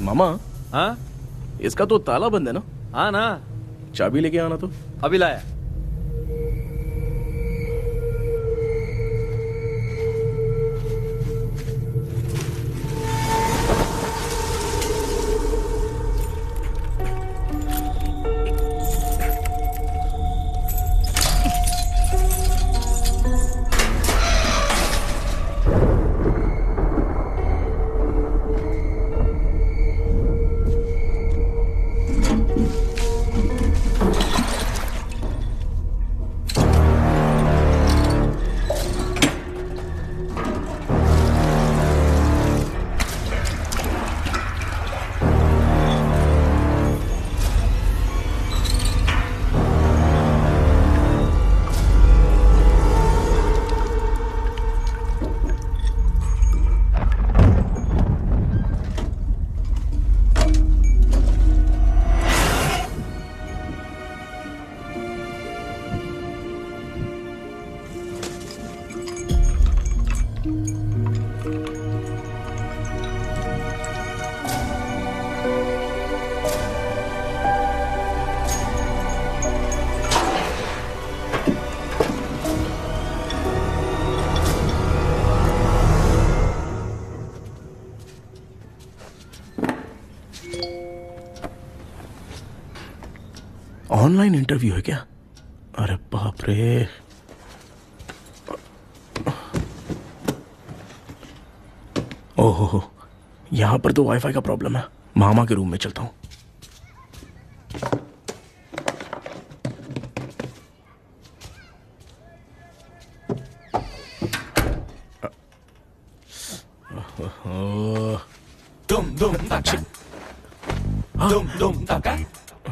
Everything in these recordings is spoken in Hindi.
मामा, हाँ इसका तो ताला बंद है ना? हाँ ना, चाबी लेके आना तो। अभी लाया। ऑनलाइन इंटरव्यू है क्या? अरे बाप रे। ओहो, यहां पर तो वाईफाई का प्रॉब्लम है। मामा के रूम में चलता हूं।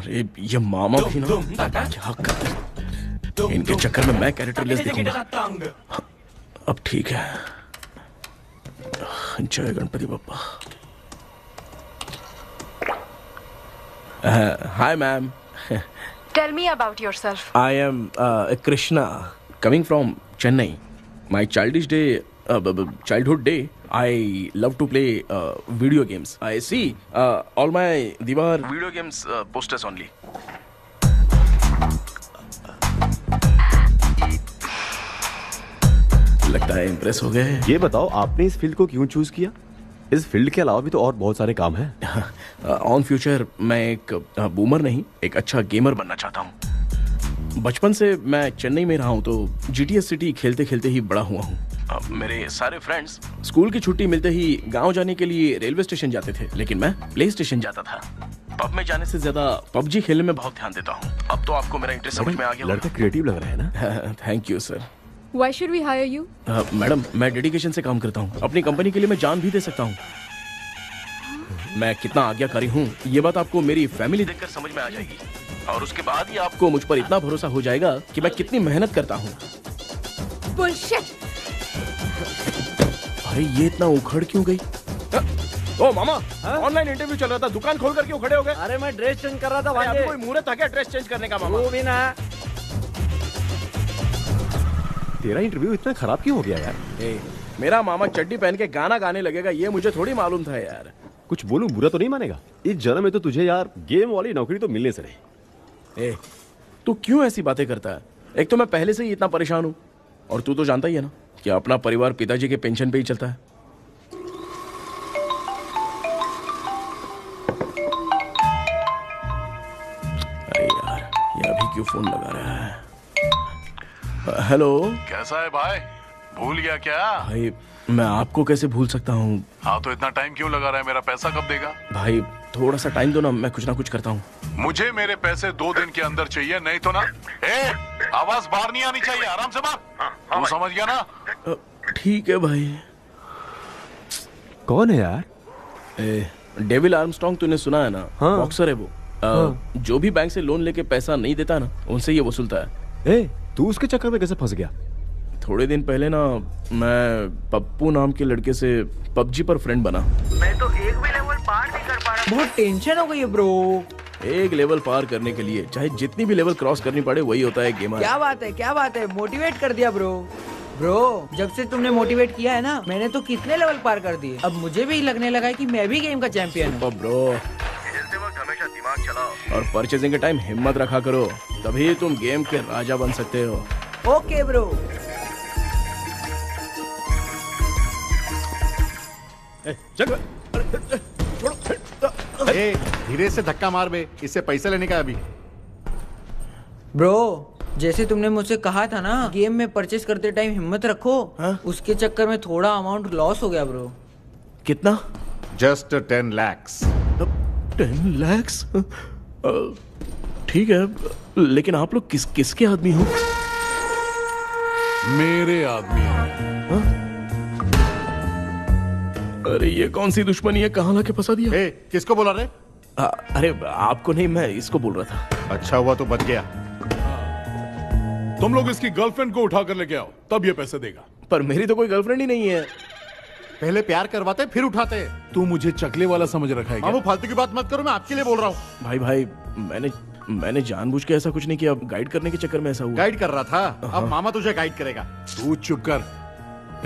अरे ये मामा भी ना, क्या कर, इनके चक्कर में मैं कैरेक्टरलेस दिखूंगा। अब ठीक है। जय Ganpati Bappa. Hi ma'am. Tell me about yourself. I am Krishna, coming from Chennai. My childhood day, I love to play video games. I see all my Diwar video games posters only. लगता है इम्प्रेस हो गए। ये बताओ आपने इस फील्ड को क्यों चूज किया? इस फील्ड के अलावा भी तो और बहुत सारे काम हैं। ऑन फ्यूचर मैं एक बूमर नहीं, एक अच्छा गेमर बनना चाहता हूँ। बचपन से मैं चेन्नई में रहा हूँ तो जीटीएस सिटी खेलते खेलते ही बड़ा हुआ हूँ। मेरे सारे फ्रेंड्स स्कूल की छुट्टी मिलते ही गांव जाने के लिए रेलवे स्टेशन जाते थे, लेकिन मैं प्ले स्टेशन जाता था। पब में जाने से ज्यादा पबजी खेलने में बहुत ध्यान देता हूँ। अब तो आपको मेरा इंटरेस्ट समझ में आ गया। लड़का क्रिएटिव लग रहा है ना। Thank you sir. Why should we hire you? Madam, मैं डेडिकेशन से काम करता हूँ। अपनी कंपनी के लिए मैं जान भी दे सकता हूँ। मैं कितना आज्ञाकारी हूँ ये बात आपको मेरी फैमिली देखकर समझ में आ जाएगी, और उसके बाद ही आपको मुझ पर इतना भरोसा हो जाएगा कि मैं कितनी मेहनत करता हूँ। Bullshit! अरे ये इतना उखड़ क्यों गई? ओ मामा, ऑनलाइन इंटरव्यू चल रहा था, दुकान खोल कर क्यों खड़े हो गए? अरे मैं ड्रेस चेंज कर रहा था भाई। कोई मुहूर्त था क्या ड्रेस चेंज करने का मामा? वो भी ना। तेरा इंटरव्यू इतना खराब क्यों हो गया यार? मेरा मामा चड्डी पहन के गाना गाने लगेगा ये मुझे थोड़ी मालूम था यार। कुछ बोलूं बुरा तो नहीं मानेगा? इस जन्म में तो तुझे यार गेम वाली नौकरी तो मिलने से नहीं। तू क्यों ऐसी बातें करता है? एक तो मैं पहले से ही इतना परेशान हूँ, और तू तो जानता ही है ना कि अपना परिवार पिताजी के पेंशन पे ही चलता है। अरे यार, ये अभी क्यों फोन लगा रहा है? हेलो। कैसा है भाई? भूल गया क्या? भाई मैं आपको कैसे भूल सकता हूँ? हाँ तो इतना टाइम क्यों लगा रहा है? मेरा पैसा कब देगा? भाई थोड़ा सा टाइम दो ना, मैं कुछ ना कुछ करता हूँ। मुझे मेरे पैसे 2 दिन के अंदर चाहिए, नहीं तो ना आवाज बाहर नहीं आनी चाहिए। आराम से बात। तू समझ गया ना? ठीक है भाई। कौन है यार? डेविल आर्मस्ट्रॉन्ग, तूने सुना है ना? हाँ। बॉक्सर है वो। जो भी बैंक से लोन लेके पैसा नहीं देता ना, उनसे ये वसूलता है। तू उसके चक्कर में कैसे फंस गया? थोड़े दिन पहले ना मैं पप्पू नाम के लड़के से पबजी पर फ्रेंड बना। मैं तो एक भी लेवल पार नहीं कर पा रहा। बहुत टेंशन हो गई है ब्रो। एक लेवल पार करने के लिए चाहे जितनी भी लेवल क्रॉस करनी पड़े, वही होता है गेमर। क्या बात है, क्या बात है, मोटिवेट कर दिया ब्रो। ब्रो, जब से तुमने मोटिवेट किया है ना, मैंने तो कितने लेवल पार कर दिए। अब मुझे भी लगने लगा है कि मैं भी गेम का चैंपियन हूँ। ब्रो, खेलते वक्त हमेशा दिमाग चलाओ। और परचेजिंग के टाइम हिम्मत रखा करो, तभी तुम गेम के राजा बन सकते हो। Okay bro. धीरे से धक्का मार बे, इससे पैसा लेने का अभी। ब्रो, जैसे तुमने मुझसे कहा था ना, गेम में परचेस करते टाइम हिम्मत रखो, उसके चक्कर में थोड़ा अमाउंट लॉस हो गया ब्रो। कितना? Just 10 lakhs। 10 lakhs? ठीक है, लेकिन आप लोग किसके आदमी हो? मेरे आदमी हैं। अरे ये कौन सी दुश्मनी है, कहाँ लाके फंसा दिया? ए, किसको बोला रे? अरे आपको नहीं, मैं इसको बोल रहा था। अच्छा हुआ तो बच गया। तुम लोग इसकी गर्लफ्रेंड को उठा कर लेके आओ, तब ये पैसे देगा। पर मेरी तो कोई गर्लफ्रेंड ही नहीं है। पहले प्यार करवाते फिर उठाते। तू मुझे चकले वाला समझ रखा है क्या? वो फालतू की बात मत करो, मैं आपके लिए बोल रहा हूँ। भाई मैंने जानबूझ के ऐसा कुछ नहीं किया, गाइड करने के चक्कर में ऐसा हुआ। गाइड कर रहा था, अब मामा तुझे गाइड करेगा। तू चुप कर।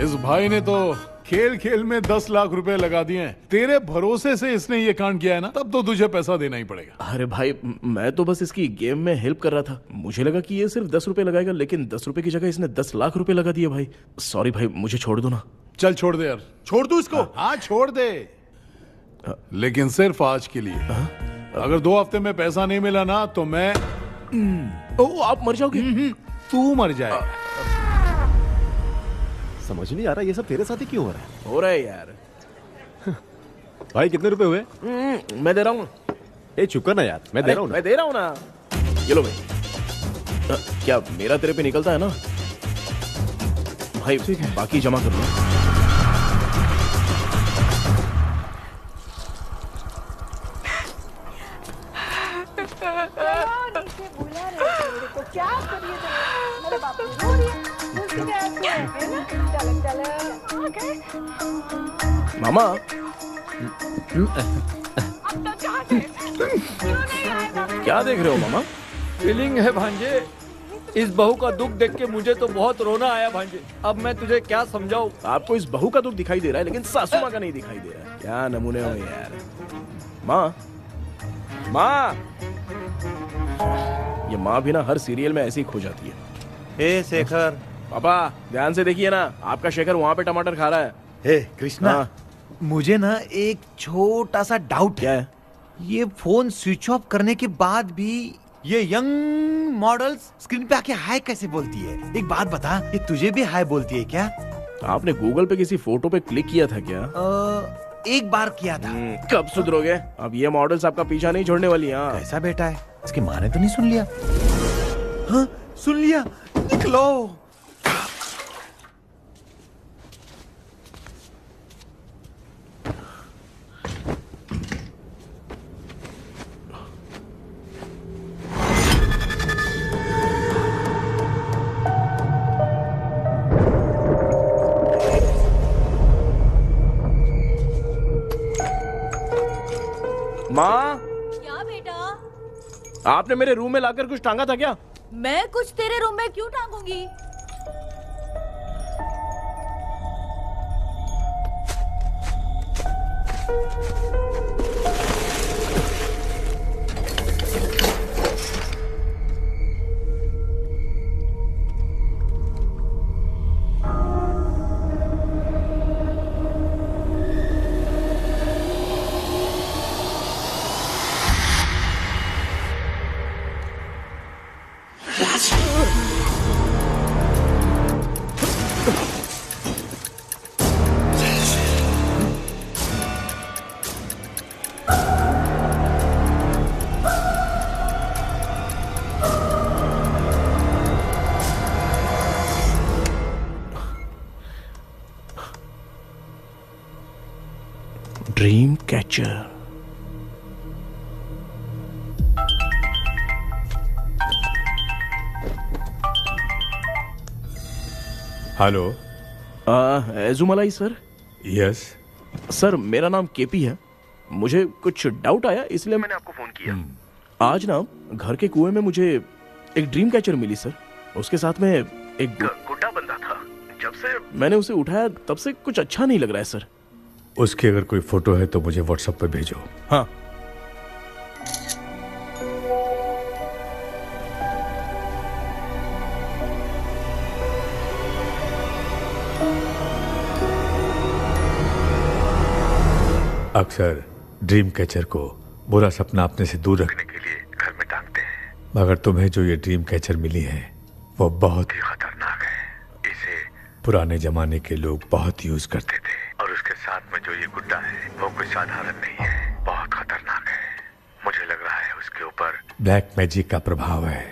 इस भाई ने तो खेल खेल में 10 लाख रुपए लगा दिए हैं। तेरे भरोसे से इसने ये कांड किया है ना, तब तो तुझे पैसा देना ही पड़ेगा। अरे भाई, मैं तो बस इसकी गेम में हेल्प कर रहा था। मुझे लगा कि ये सिर्फ 10 रुपए लगाएगा, लेकिन 10 रुपए की जगह इसने 10 लाख रुपए लगा दिए। भाई सॉरी भाई, मुझे छोड़ दो ना। चल छोड़ दे यार। छोड़ दूं इसको? हाँ छोड़ दे, लेकिन सिर्फ आज के लिए। अगर 2 हफ्ते में पैसा नहीं मिला ना तो मैं ओ, आप मर जाओगे। तू मर जाए। समझ नहीं आ रहा ये सब तेरे साथ ही क्यों हो रहा है? हो रहा है यार। भाई कितने रुपए हुए? मैं दे रहा हूँ। ए चुप कर ना यार, मैं दे रहा हूँ ना। मैं दे रहा हूँ ना। ये लो भाई। क्या मेरा तेरे पे निकलता है ना भाई? ठीक है, बाकी जमा कर लो। मामा, क्या देख रहे हो मामा? फीलिंग है भांजे, इस बहू का दुख देख के मुझे तो बहुत रोना आया भांजे। अब मैं तुझे क्या समझाऊं? आपको इस बहू का दुख दिखाई दे रहा है, लेकिन सासू माँ का नहीं दिखाई दे रहा है। क्या नमूने हो यार। माँ, माँ, ये माँ भी ना हर सीरियल में ऐसी ही खो जाती है। हे शेखर। पापा ध्यान से देखिए ना, आपका शेखर वहाँ पे टमाटर खा रहा है। हे कृष्णा, हाँ। मुझे ना एक छोटा सा डाउट क्या है? ये फोन स्विच ऑफ करने के बाद भी ये यंग मॉडल्स स्क्रीन पे आके हाय कैसे बोलती है? एक बात बता, ये तुझे भी हाय बोलती है क्या? आपने गूगल पे किसी फोटो पे क्लिक किया था क्या? एक बार किया था। कब सुधरोगे? अब ये मॉडल्स आपका पीछा नहीं छोड़ने वाली। हाँ, कैसा बेटा है? इसकी माँ ने तो नहीं सुन लिया? हाँ, सुन लिया। निकलो। माँ, क्या बेटा? आपने मेरे रूम में लाकर कुछ टांगा था क्या? मैं कुछ तेरे रूम में क्यों टांगूंगी? Dream catcher. Hello. Ezhumalai sir? Yes sir, मेरा नाम केपी है। मुझे कुछ डाउट आया, इसलिए मैंने आपको फोन किया। आज ना घर के कुएं में मुझे एक ड्रीम कैचर मिली सर। उसके साथ में एक गुड्डा बंदा था जब से मैंने उसे उठाया तब से कुछ अच्छा नहीं लग रहा है सर। उसकी अगर कोई फोटो है तो मुझे व्हाट्सएप पे भेजो। हाँ। अक्सर ड्रीम कैचर को बुरा सपना अपने से दूर रखने के लिए घर में टांगते हैं, मगर तुम्हें जो ये ड्रीम कैचर मिली है वो बहुत ही खतरनाक है। इसे पुराने जमाने के लोग बहुत यूज करते थे। और उसके साथ में जो ये गुड्डा है वो कोई साधारण नहीं है, बहुत खतरनाक है। मुझे लग रहा है उसके ऊपर ब्लैक मैजिक का प्रभाव है,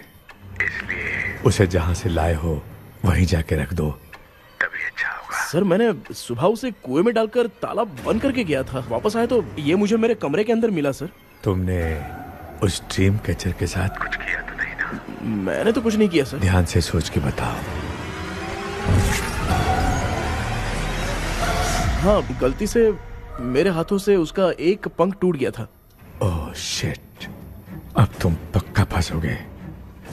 इसलिए उसे जहां से लाए हो वहीं जाके रख दो। तभी अच्छा होगा। सर मैंने सुबह उसे कुएं में डालकर ताला बंद करके गया था, वापस आया तो ये मुझे मेरे कमरे के अंदर मिला सर। तुमने उस ड्रीम कैचर के साथ कुछ किया तो नहीं ना? मैंने तो कुछ नहीं किया सर। ध्यान से सोच के बताओ। हाँ, गलती से मेरे हाथों से उसका एक पंख टूट गया था। ओह शिट, अब तुम पक्का फंसोगे।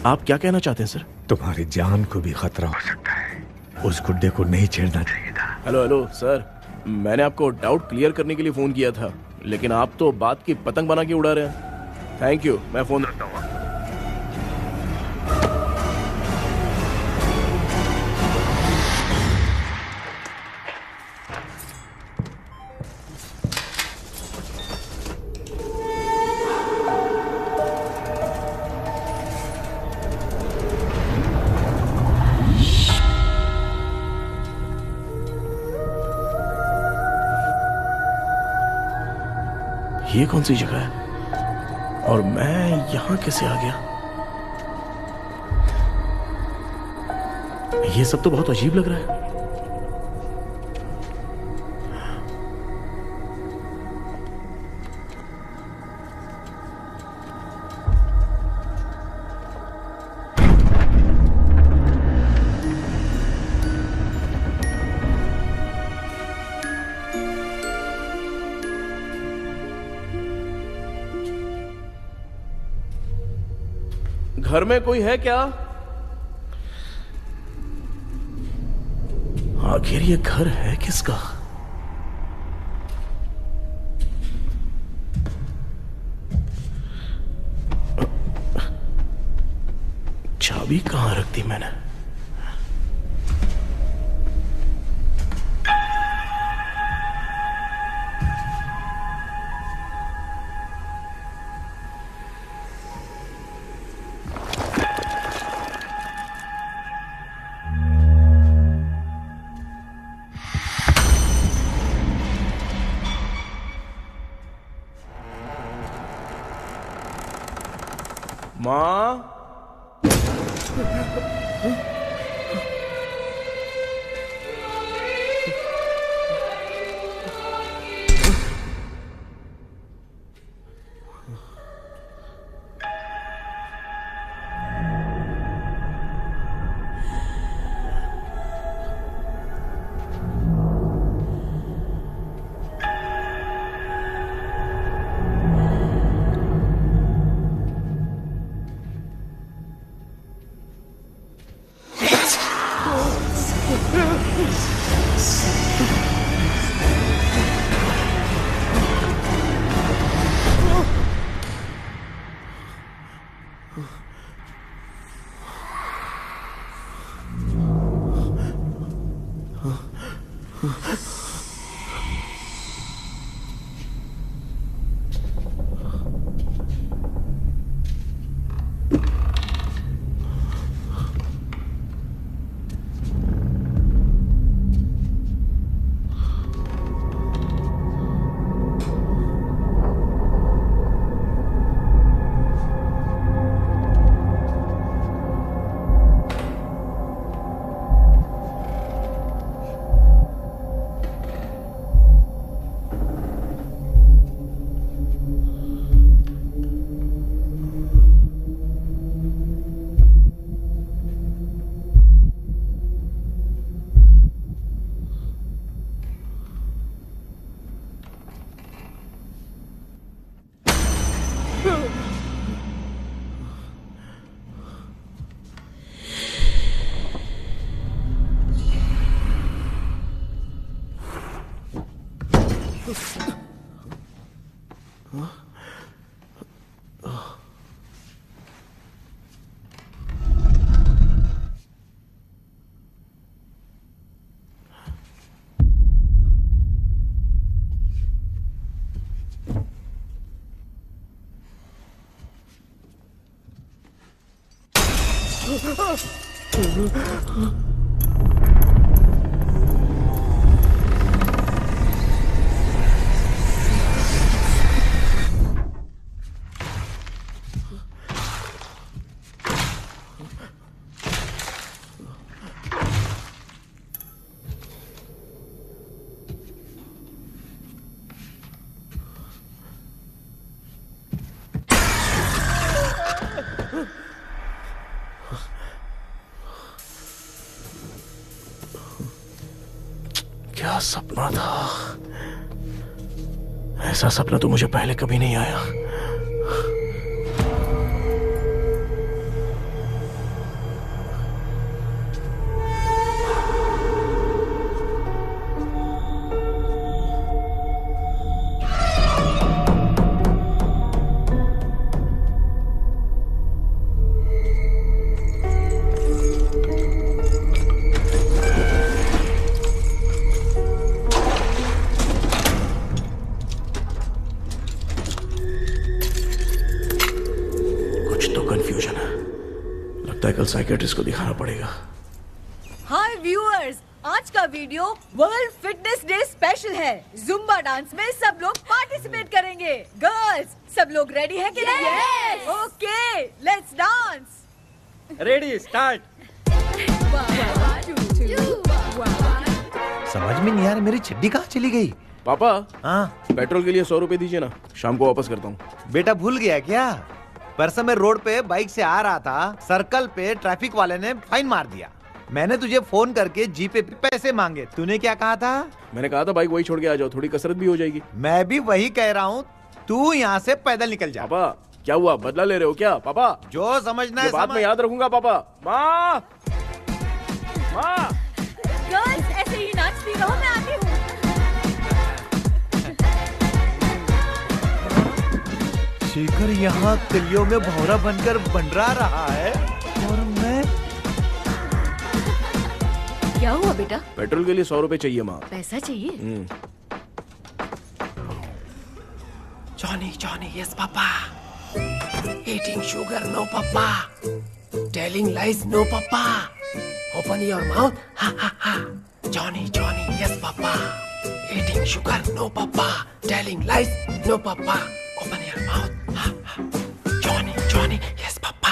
आप क्या कहना चाहते हैं सर? तुम्हारी जान को भी खतरा हो सकता है। उस गुड्डे को नहीं छेड़ना चाहिए था। हेलो हेलो सर, मैंने आपको डाउट क्लियर करने के लिए फोन किया था, लेकिन आप तो बात की पतंग बना के उड़ा रहे हैं। थैंक यू, मैं फोन रखता हूँ। ये कौन सी जगह है और मैं यहां कैसे आ गया? ये सब तो बहुत अजीब लग रहा है। घर में कोई है क्या? आखिर ये घर है किसका? चाबी कहां रख दी मैंने? माँ, क्या सपना था? ऐसा सपना तो मुझे पहले कभी नहीं आया। कंफ्यूजन है, लगता है कल साइकियाट्रिस्ट को दिखाना पड़ेगा। हाय व्यूअर्स, आज का video world fitness day special है। जुम्बा डांस में सब लोग पार्टिसिपेट करेंगे। गर्ल्स, सब लोग रेडी है कि नहीं? Yes. Okay, let's dance. Ready, start. समझ में नहीं आ रहा मेरी चड्डी कहाँ चली गई। पापा, हाँ पेट्रोल के लिए 100 रुपए दीजिए ना, शाम को वापस करता हूँ। बेटा भूल गया क्या? परसों मैं रोड पे बाइक से आ रहा था, सर्कल पे ट्रैफिक वाले ने फाइन मार दिया। मैंने तुझे फोन करके जीपे पे पैसे मांगे, तूने क्या कहा था? मैंने कहा था बाइक वही छोड़ के आ जाओ, थोड़ी कसरत भी हो जाएगी। मैं भी वही कह रहा हूँ, तू यहाँ से पैदल निकल जा। पापा क्या हुआ, बदला ले रहे हो क्या? पापा जो समझना है बात में याद रखूंगा। पापा, माँ माँ, गर्ल्स ऐसे ही नाचती रहो, मैं आती हूँ। शेखर यहाँ कलियों में भौरा बनकर बंडरा रहा है और मैं। क्या हुआ बेटा? पेट्रोल के लिए 100 रुपए चाहिए माँ। पैसा चाहिए? Johnny, Johnny, yes, Papa. Eating sugar, no, Papa. Telling lies, no, Papa. Open your mouth, ha, ha, ha. Johnny, Johnny, yes, Papa. Eating sugar, no, Papa. Telling lies, no, Papa. Open your mouth, ha, ha. Johnny, Johnny, yes, Papa.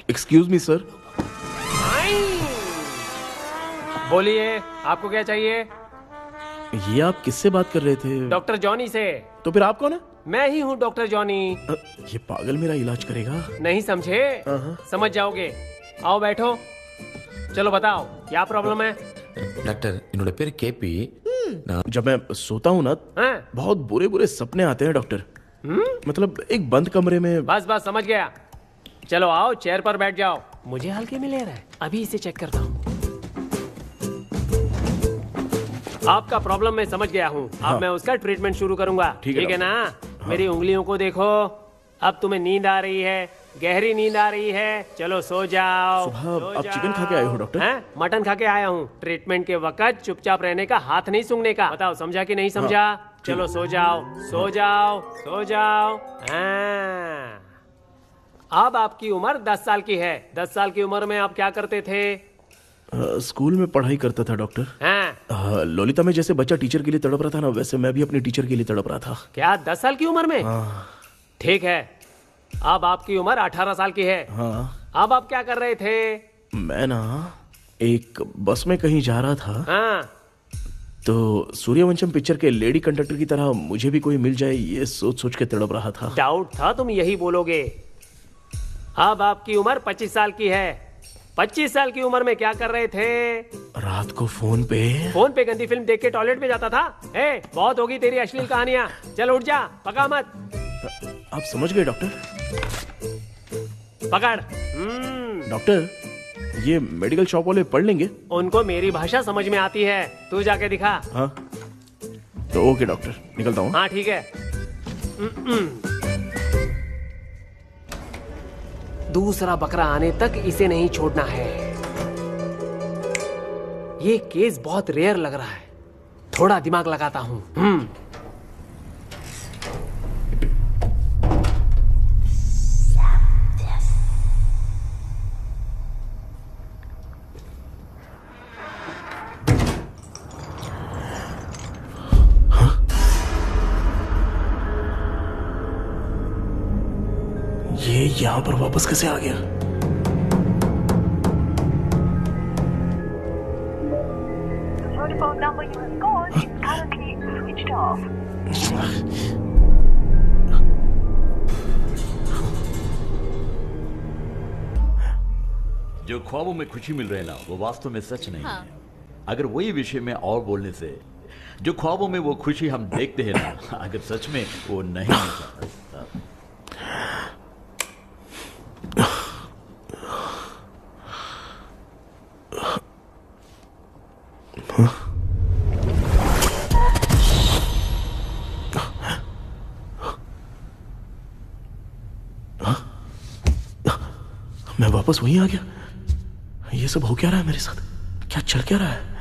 Excuse me sir. बोलिए, आपको क्या चाहिए? ये आप किससे बात कर रहे थे? डॉक्टर जॉनी से। तो फिर आप कौन है? मैं ही हूँ डॉक्टर जॉनी। ये पागल मेरा इलाज करेगा? नहीं समझे? समझ जाओगे। आओ बैठो। चलो बताओ क्या प्रॉब्लम है? டாக்டர் என்னோட பேர் கேபி जब मैं सोता हूँ ना, बहुत बुरे बुरे सपने आते हैं डॉक्टर। मतलब एक बंद कमरे में। बस बस समझ गया। चलो आओ, चेयर पर बैठ जाओ। मुझे हल्के में ले रहा है, अभी इसे चेक करता हूँ। आपका प्रॉब्लम मैं समझ गया हूँ। अब मैं उसका ट्रीटमेंट शुरू करूंगा। ठीक है ना? मेरी उंगलियों को देखो। अब तुम्हें नींद आ रही है, गहरी नींद आ रही है। चलो सो जाओ। सुबह आप चिकन खा के आए हो डॉक्टर? मटन खा के आया हूँ। ट्रीटमेंट के वक्त चुपचाप रहने का, हाथ नहीं सूंघने का। बताओ समझा कि नहीं समझा? चलो सो जाओ, सो जाओ, सो जाओ। अब आपकी उम्र 10 साल की है। 10 साल की उम्र में आप क्या करते थे? स्कूल में पढ़ाई करता था डॉक्टर। ललिता में जैसे बच्चा टीचर के लिए तड़प रहा था ना, वैसे मैं भी अपने टीचर के लिए तड़प रहा था। क्या 10 साल की उम्र में? ठीक है, अब आपकी उम्र 18 साल की है। अब आप क्या कर रहे थे? मैं ना एक बस में कहीं जा रहा था, तो सूर्यवंशम पिक्चर के लेडी कंडक्टर की तरह मुझे भी कोई मिल जाए, ये सोच सोच के तड़प रहा था। डाउट था तुम यही बोलोगे। अब आपकी उम्र 25 साल की है। 25 साल की उम्र में क्या कर रहे थे? रात को फोन पे गंदी फिल्म देख के टॉयलेट में जाता था। बहुत होगी तेरी अश्लील कहानियां। चल उठ जा, पका मत। आप समझ गए डॉक्टर? पकड़। डॉक्टर, ये मेडिकल शॉप वाले पढ़ लेंगे? उनको मेरी भाषा समझ में आती है, तू जाके दिखा। हाँ तो ओके डॉक्टर, निकलता हूँ। हाँ ठीक है। दूसरा बकरा आने तक इसे नहीं छोड़ना है। ये केस बहुत रेयर लग रहा है, थोड़ा दिमाग लगाता हूं। ये यहां पर वापस कैसे आ गया? जो ख्वाबों में खुशी मिल रही है ना, वो वास्तव में सच नहीं है। अगर वही विषय में और बोलने से, जो ख्वाबों में वो खुशी हम देखते हैं ना, अगर सच में वो नहीं मिलता। मैं वापस वहीं आ गया। ये सब हो क्या रहा है मेरे साथ? क्या चल क्या रहा है?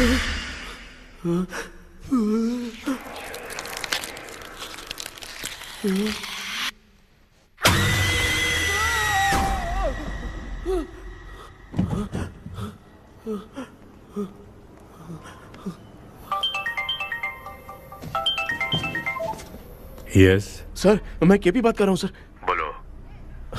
यस सर, मैं केपी बात कर रहा हूँ सर। बोलो।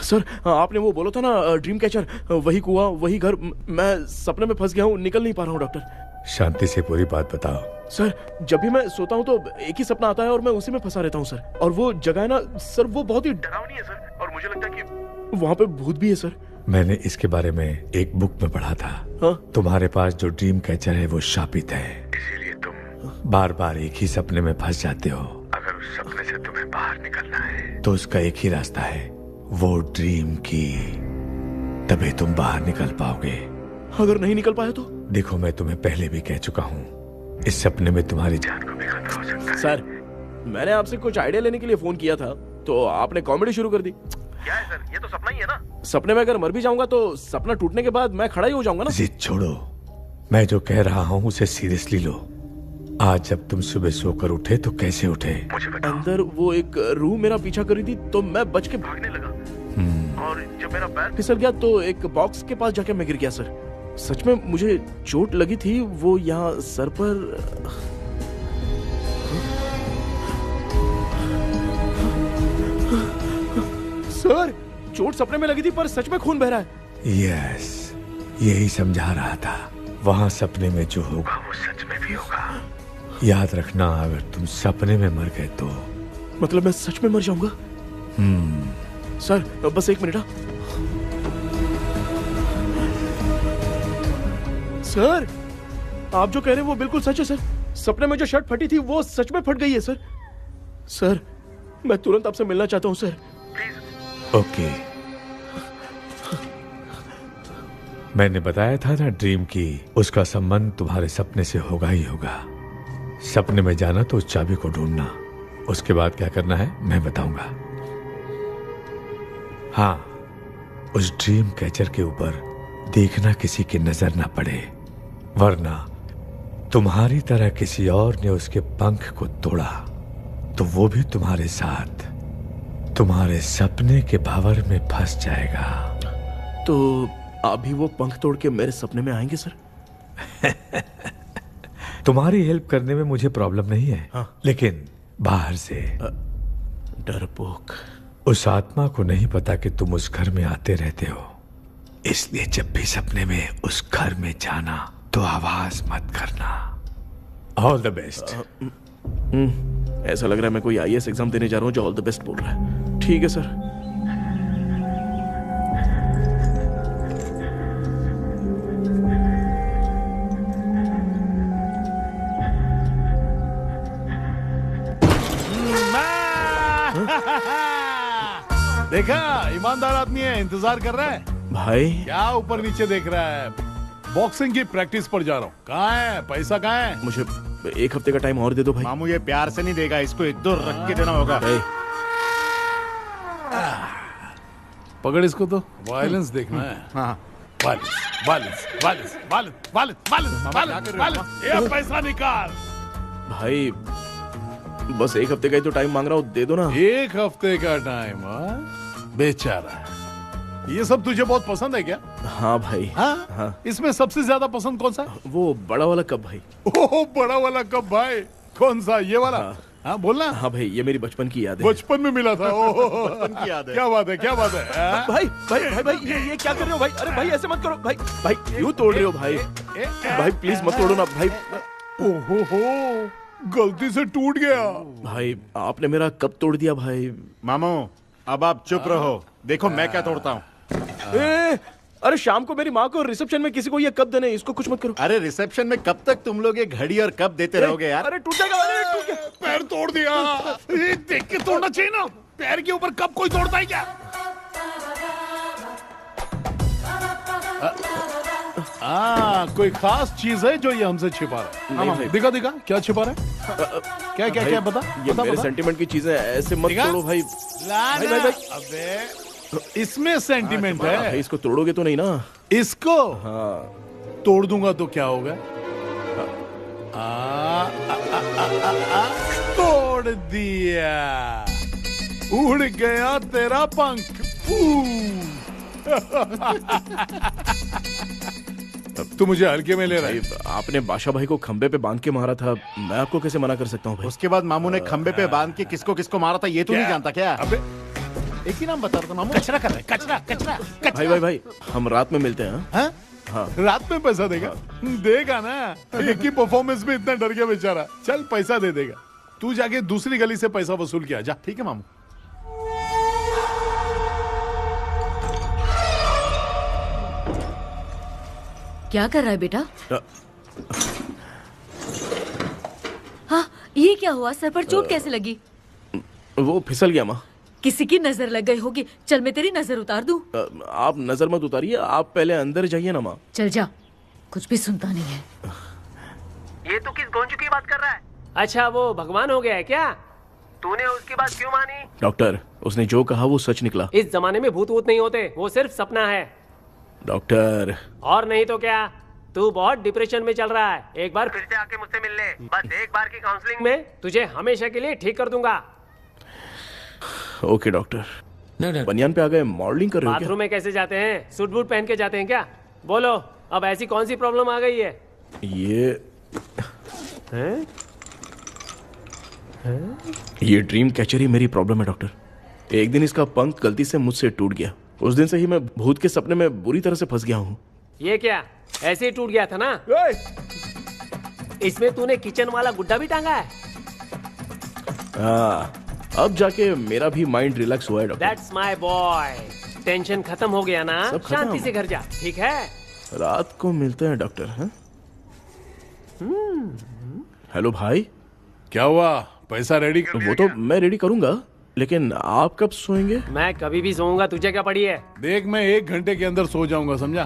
सर, आपने वो बोला था ना ड्रीम कैचर, वही कुआं, वही घर, मैं सपने में फंस गया हूँ, निकल नहीं पा रहा हूँ डॉक्टर। शांति से पूरी बात बताओ। सर, जब भी मैं सोता हूँ तो एक ही सपना आता है और मैं उसी में फंसा रहता हूँ सर। और वो जगह है ना सर, वो बहुत ही डरावनी है सर, और मुझे लगता है कि वहाँ पे भूत भी है सर। मैंने इसके बारे में एक बुक में पढ़ा था। हाँ? तुम्हारे पास जो ड्रीम कैचर है वो शापित है, इसीलिए तुम बार बार एक ही सपने में फंस जाते हो। अगर उस सपने से तुम्हें बाहर निकलना है तो उसका एक ही रास्ता है, वो ड्रीम की, तभी तुम बाहर निकल पाओगे। अगर नहीं निकल पाया तो? देखो, मैं तुम्हें पहले भी कह चुका हूँ, इस सपने में तुम्हारी जान को भी खतरा हो सकता है। सर, मैंने आपसे कुछ आइडिया लेने के लिए फोन किया था तो आपने कॉमेडी शुरू कर दी। क्या है सर, ये तो सपना ही है ना। सपने में अगर मर भी जाऊंगा तो सपना टूटने के बाद मैं खड़ा ही हो जाऊंगा ना। जिद छोड़ो, मैं जो कह रहा हूँ उसे सीरियसली लो। आज जब तुम सुबह सोकर उठे तो कैसे उठे? मुझे बताओ। अंदर वो एक रूह मेरा पीछा कर रही थी तो मैं बच के भागने लगा, और जब मेरा पैर फिसल गया तो एक बॉक्स के पास जाके मैं गिर गया सर। सच में मुझे चोट लगी थी, वो यहाँ सर पर। सर, चोट सपने में लगी थी पर सच में खून बह रहा है। यस, यही समझा रहा था। वहाँ सपने में जो होगा वो सच में भी होगा। याद रखना, अगर तुम सपने में मर गए तो मतलब मैं सच में मर जाऊंगा? सर, बस एक मिनट। सर, आप जो कह रहे हैं वो बिल्कुल सच है सर। सपने में जो शर्ट फटी थी वो सच में फट गई है सर। सर, मैं तुरंत आपसे मिलना चाहता हूँ सर। ओके, मैंने बताया था ना ड्रीम की, उसका संबंध तुम्हारे सपने से होगा ही होगा। सपने में जाना तो उस चाबी को ढूंढना, उसके बाद क्या करना है मैं बताऊंगा। हाँ, उस ड्रीम कैचर के ऊपर देखना किसी की नजर ना पड़े, वरना तुम्हारी तरह किसी और ने उसके पंख को तोड़ा तो वो भी तुम्हारे साथ तुम्हारे सपने के भंवर में फंस जाएगा। तो अभी वो पंख तोड़ के मेरे सपने में आएंगे सर? तुम्हारी हेल्प करने में मुझे प्रॉब्लम नहीं है। हाँ। लेकिन बाहर से डरपोक, उस आत्मा को नहीं पता कि तुम उस घर में आते रहते हो, इसलिए जब भी सपने में उस घर में जाना तो आवाज मत करना। All the best. ऐसा लग रहा है मैं कोई आईएएस एग्जाम देने जा रहा हूँ जो ऑल द बेस्ट बोल रहा है। ठीक है सर। देखा, ईमानदार आदमी है, इंतजार कर रहा है। भाई क्या ऊपर नीचे देख रहा है? बॉक्सिंग की प्रैक्टिस पर जा रहा हूँ। कहाँ है पैसा? कहाँ है? मुझे एक हफ्ते का टाइम और दे दो भाई। मामू ये प्यार से नहीं देगा, इसको इधर रख के देना होगा। पकड़ इसको, तो वायलेंस देखना है। हाँ, violence violence violence violence violence violence violence. ये पैसा निकाल भाई, बस एक हफ्ते का ही तो टाइम मांग रहा हूँ, दे दो ना। एक हफ्ते का टाइम? बेचारा, ये सब तुझे बहुत पसंद है क्या? हाँ भाई। हाँ? इसमें सबसे ज्यादा पसंद कौन सा? वो बड़ा वाला कप भाई। ओह, बड़ा वाला कप भाई। कौन सा? ये वाला? हाँ बोलना। हाँ भाई, ये मेरी बचपन की याद है। बचपन में मिला था। ओह, बचपन की याद है। क्या बात है, क्या बात है। भाई भाई भाई भाई, ये क्या कर रहे हो भाई? अरे भाई ऐसे मत करो भाई। भाई क्यों तोड़ रहे हो भाई? भाई प्लीज मत तोड़ो ना भाई। ओहो, गलती से टूट गया। भाई आपने मेरा कप तोड़ दिया भाई। मामू अब आप चुप रहो, देखो मैं क्या तोड़ता हूँ। अरे शाम को मेरी माँ को रिसेप्शन में किसी को ये कप देने, इसको कुछ मत करो। अरे रिसेप्शन में कब तक तुम लोग ये घड़ी और कप देते रहोगे यार? अरे टूट जाएगा, अरे टूट गया। पैर तोड़ दिया। ये देख के तोड़ना चाहिए ना, पैर के ऊपर कप कोई तोड़ता है क्या? कोई खास चीज है जो ये हमसे छिपा रहा है? नहीं, दिखा दिखा, क्या छिपा रहा है? क्या क्या क्या बता? ये बता, मेरे बता। सेंटिमेंट की चीजें ऐसे मत दिखा? तोड़ो भाई। भाई भाई भाई, अबे इसमें सेंटिमेंट है। भाई इसको तोड़ोगे तो नहीं ना? इसको हाँ तोड़ दूंगा तो क्या होगा? तोड़ दिया, उड़ गया तेरा पंख। तू मुझे हल्के में ले रहा है। आपने बादशाह भाई को खंबे पे बांध के मारा था, मैं आपको कैसे मना कर सकता हूँ भाई? उसके बाद मामू ने खंबे पे बांध के किसको किसको मारा था ये तो नहीं जानता क्या? अबे एक ही नाम बता रहा था मामू। कचरा कर रहा है, कचरा कचरा भाई भाई भाई, हम रात में मिलते हैं। हाँ? हाँ। रात में पैसा देगा? देगा ना, एक ही परफॉर्मेंस में इतना डर गया बेचारा। चल पैसा दे देगा, तू जाके दूसरी गली से पैसा वसूल किया जा। ठीक है मामू। क्या कर रहा है बेटा? हाँ, ये क्या हुआ? सर पर चोट कैसे लगी? वो फिसल गया माँ। किसी की नजर लग गई होगी। चल मैं तेरी नजर उतार दूं। आप नजर मत उतारिए, आप पहले अंदर जाइए ना माँ। चल जा, कुछ भी सुनता नहीं है। ये तू किस गोंजू की बात कर रहा है? अच्छा, वो भगवान हो गया है क्या? तूने उसकी बात क्यों मानी? डॉक्टर, उसने जो कहा वो सच निकला। इस जमाने में भूत वूत नहीं होते, वो सिर्फ सपना है। डॉक्टर, और नहीं तो क्या, तू बहुत डिप्रेशन में चल रहा है। एक बार फिर से आके मुझसे मिल ले, बस एक बार की काउंसलिंग में तुझे हमेशा के लिए ठीक कर दूंगा। Okay doctor. बनियान पे आ गए, मॉडलिंग कर रहे हो क्या? बाथरूम में कैसे जाते हैं? सूट बूट पहन के जाते हैं क्या? बोलो, अब ऐसी कौन सी प्रॉब्लम आ गई है? ये ड्रीम कैचर ही मेरी प्रॉब्लम है डॉक्टर। एक दिन इसका पंख गलती से मुझसे टूट गया। उस दिन से ही मैं भूत के सपने में बुरी तरह से फंस गया हूँ। ये क्या, ऐसे ही टूट गया था ना? इसमें तूने किचन वाला गुड्डा भी टांगा है? अब जाके मेरा भी माइंड रिलैक्स हुआ है doctor. That's my boy। Tension खत्म हो गया ना? शांति से घर जा, ठीक है? रात को मिलते हैं डॉक्टर। हेलो भाई, क्या हुआ? पैसा रेडी कर? वो तो मैं रेडी करूंगा, लेकिन आप कब सोएंगे? मैं कभी भी सोऊंगा, तुझे क्या पड़ी है? देख, मैं 1 घंटे के अंदर सो जाऊंगा, समझा?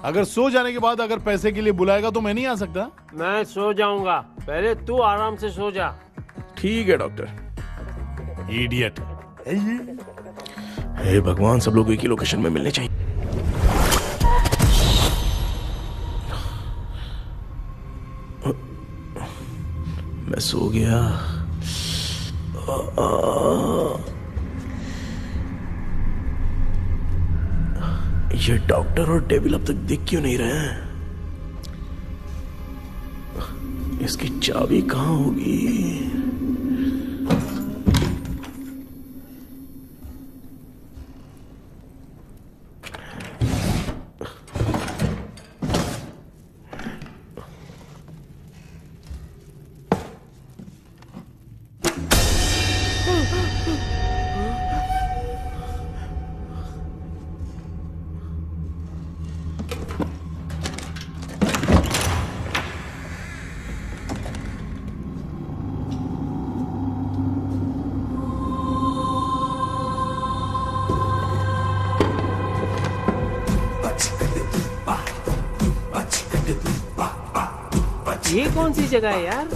अगर सो जाने के बाद अगर पैसे के लिए बुलाएगा तो मैं नहीं आ सकता। मैं सो जाऊंगा, पहले तू आराम से सो जा। ठीक है डॉक्टर। इडियट। हे भगवान, सब लोग एक ही लोकेशन में मिलने चाहिए। मैं सो गया। ये डॉक्टर और डेविल अब तक दिख क्यों नहीं रहे हैं? इसकी चाबी कहाँ होगी? ये कौन सी जगह है यार?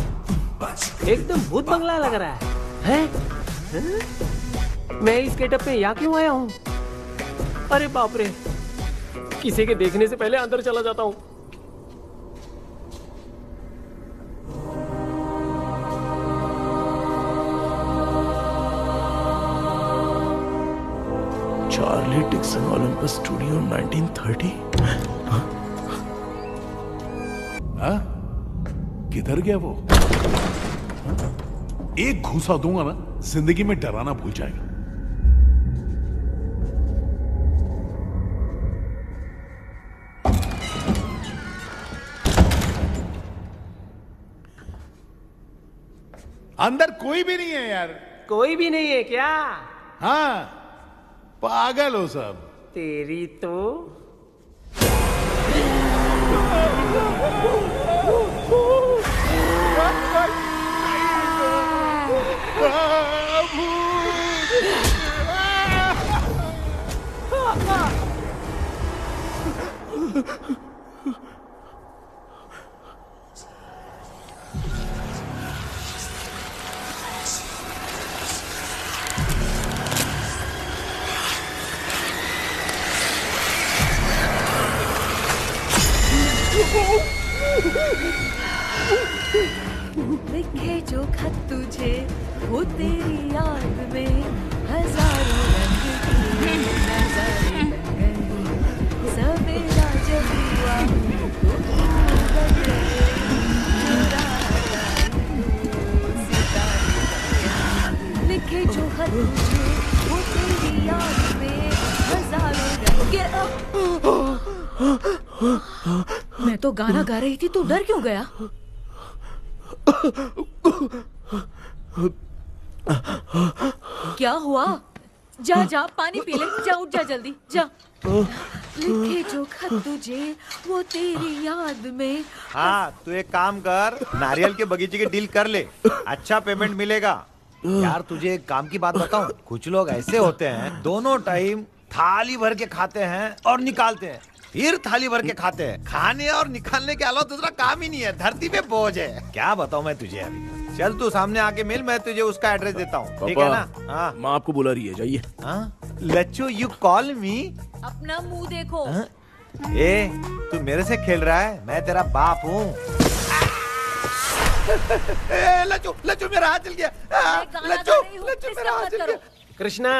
एकदम भूत बंगला लग रहा है। मैं इस गेटअप पे यहाँ क्यों आया हूँ? अरे बाप रे, किसी के देखने से पहले अंदर चला जाता हूँ। Charlie Dixon Olympus studio 1930। किधर गया वो? एक घूसा दूंगा ना, जिंदगी में डराना भूल जाएगा। अंदर कोई भी नहीं है यार। कोई भी नहीं है क्या? हाँ, पागल हो सब। तेरी तो लिखे जो खत तुझे वो तेरी याद में हजारों रंग की नजारे बन गए सवेरा जब हुआ तो बन गए लिखे जो खत तुझे वो तेरी याद में हजारों रंग मैं तो गाना गा रही थी, तू डर क्यों गया? क्या हुआ? जा जा पानी पी ले, जा उठ जा जल्दी जा। लिखे जो खत तुझे वो तेरी याद में। हाँ तू एक काम कर, नारियल के बगीचे की डील कर ले, अच्छा पेमेंट मिलेगा। यार तुझे एक काम की बात बताऊं, कुछ लोग ऐसे होते हैं दोनों टाइम थाली भर के खाते हैं और निकालते हैं, फिर थाली भर के खाते हैं। खाने और निकालने के अलावा दूसरा काम ही नहीं है, धरती पे बोझ है। क्या बताऊं मैं तुझे अभी। चल तू सामने आके मिल, मैं तुझे उसका एड्रेस देता हूँ, ठीक है ना? हाँ माँ आपको बुला रही है, जाइए। लच्चू यू कॉल मी? अपना मुंह देखो। ए तू मेरे से खेल रहा है, मैं तेरा बाप हूँ। लच्चू लच्चू मेरा हाथ चल गया। लच्चू लच्चू मेरा हाथ चल गया। कृष्णा,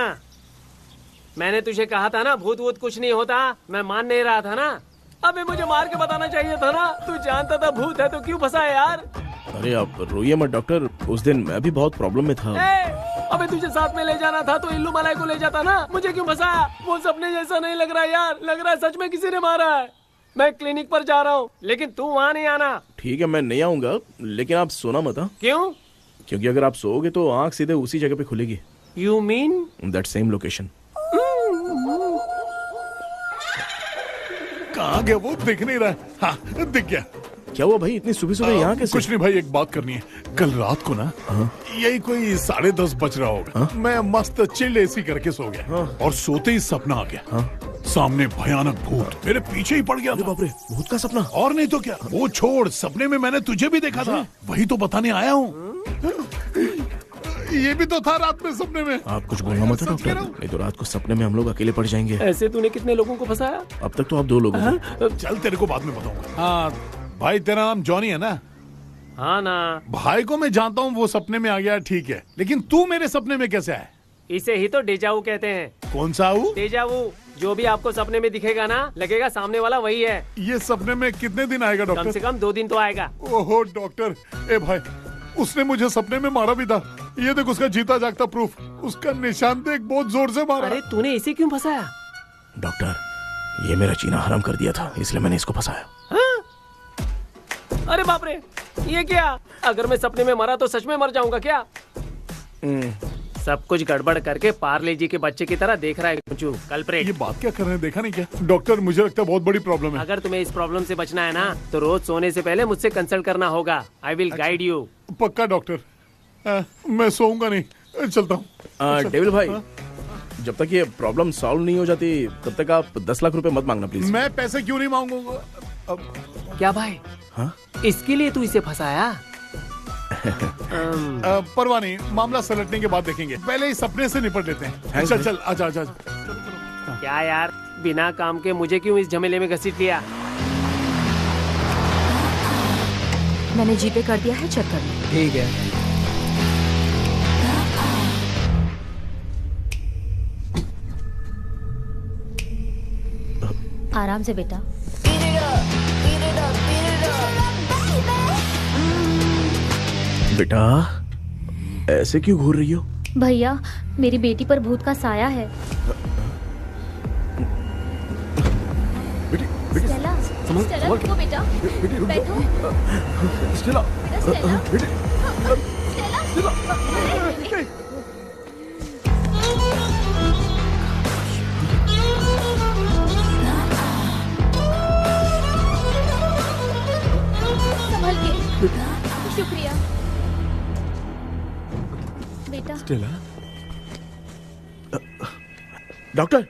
मैंने तुझे कहा था ना भूत वूत कुछ नहीं होता, मैं मान नहीं रहा था ना। अबे मुझे मार के बताना चाहिए था ना, तू जानता था भूत है तो क्यों फंसा है यार? अरे आप रोइए मत डॉक्टर, उस दिन मैं भी बहुत प्रॉब्लम में था। अबे तुझे साथ में ले जाना था तो इल्लू मलाई को ले जाता ना, मुझे क्यों फंसाया? वो सपने जैसा नहीं लग रहा यार, लग रहा है सच में किसी ने मारा है। मैं क्लिनिक पर जा रहा हूँ, लेकिन तू वहाँ नहीं आना। ठीक है मैं नहीं आऊंगा, लेकिन आप सोना मत। क्यों? क्योंकि अगर आप सोओगे तो आंख सीधे उसी जगह पे खुलेगी। You mean that same location. कहाँ गया वो, दिख नहीं रहा। हाँ दिख गया। क्या हुआ भाई, इतनी सुबह सुबह यहाँ कैसे? कुछ नहीं भाई, एक बात करनी है। कल रात को ना यही कोई 10:30 बज रहा होगा, मैं मस्त चिल्ड एसी करके सो गया और सोते ही सपना आ गया। सामने भयानक भूत मेरे पीछे ही पड़ गया। बाप रे, भूत का सपना? और नहीं तो क्या। वो छोड़, सपने में मैंने तुझे भी देखा था, वही तो बताने आया हूँ। ये भी तो था रात में सपने में। आप कुछ बोलना मत डॉक्टर, नहीं तो रात को सपने में हम लोग अकेले पड़ जाएंगे। ऐसे तूने कितने लोगों को फंसाया? अब तक तो आप 2 लोगों को। चल तेरे को बाद में बताऊंगा। हाँ भाई, तेरा नाम जॉनी है ना? हाँ ना। भाई को मैं जानता हूँ, वो सपने में आ गया ठीक है, लेकिन तू मेरे सपने में कैसे आया? इसे ही तो डेजावू कहते हैं। कौन सा वो? डेजावू, जो भी आपको सपने में दिखेगा ना, लगेगा सामने वाला वही है। ये सपने में कितने दिन आएगा डॉक्टर? कम से कम 2 दिन तो आएगा। ओहो डॉक्टर, ए भाई उसने मुझे सपने में मारा भी था। ये देख उसका जीता जागता प्रूफ, उसका निशान देख, बहुत जोर से मारा। अरे तूने इसे क्यों फंसाया? डॉक्टर, ये मेरा जीना हराम कर दिया था, इसलिए मैंने इसको फंसाया। अरे बाप रे, ये क्या? अगर मैं सपने में मरा तो सच में मर जाऊंगा क्या? सब कुछ गड़बड़ करके पार्ले जी के बच्चे की तरह देख रहा है कल्प्रेट। ये बात क्या कर रहे हैं, देखा नहीं क्या? डॉक्टर मुझे लगता है बहुत बड़ी प्रॉब्लम है। अगर तुम्हें इस प्रॉब्लम से बचना है ना, तो रोज सोने से पहले मुझसे कंसल्ट करना होगा। I will guide you. पक्का डॉक्टर, मैं सोऊंगा नहीं, चलता हूँ। डेविल भाई, जब तक ये प्रॉब्लम सॉल्व नहीं हो जाती तब तक आप 10 लाख रुपए मत मांगना प्लीज। मैं पैसे क्यों नहीं मांगूंगा? क्या भाई? हाँ? इसके लिए तू इसे फंसाया? परवाह नहीं, मामला सलटने के बाद देखेंगे, पहले इस सपने से निपट लेते हैं। चल चल, आजा आजा। क्या यार, बिना काम के मुझे क्यों इस झमेले में घसीट लिया? मैंने जीपे कर दिया है, चेक कर लो। ठीक है। आराम से बेटा। बेटा ऐसे क्यों घूर रही हो? भैया, मेरी बेटी पर भूत का साया है। स्टेला, स्टेला रुको बेटा, बैठो। स्टेला, संभल के। शुक्रिया बेटा। स्टेला, डॉक्टर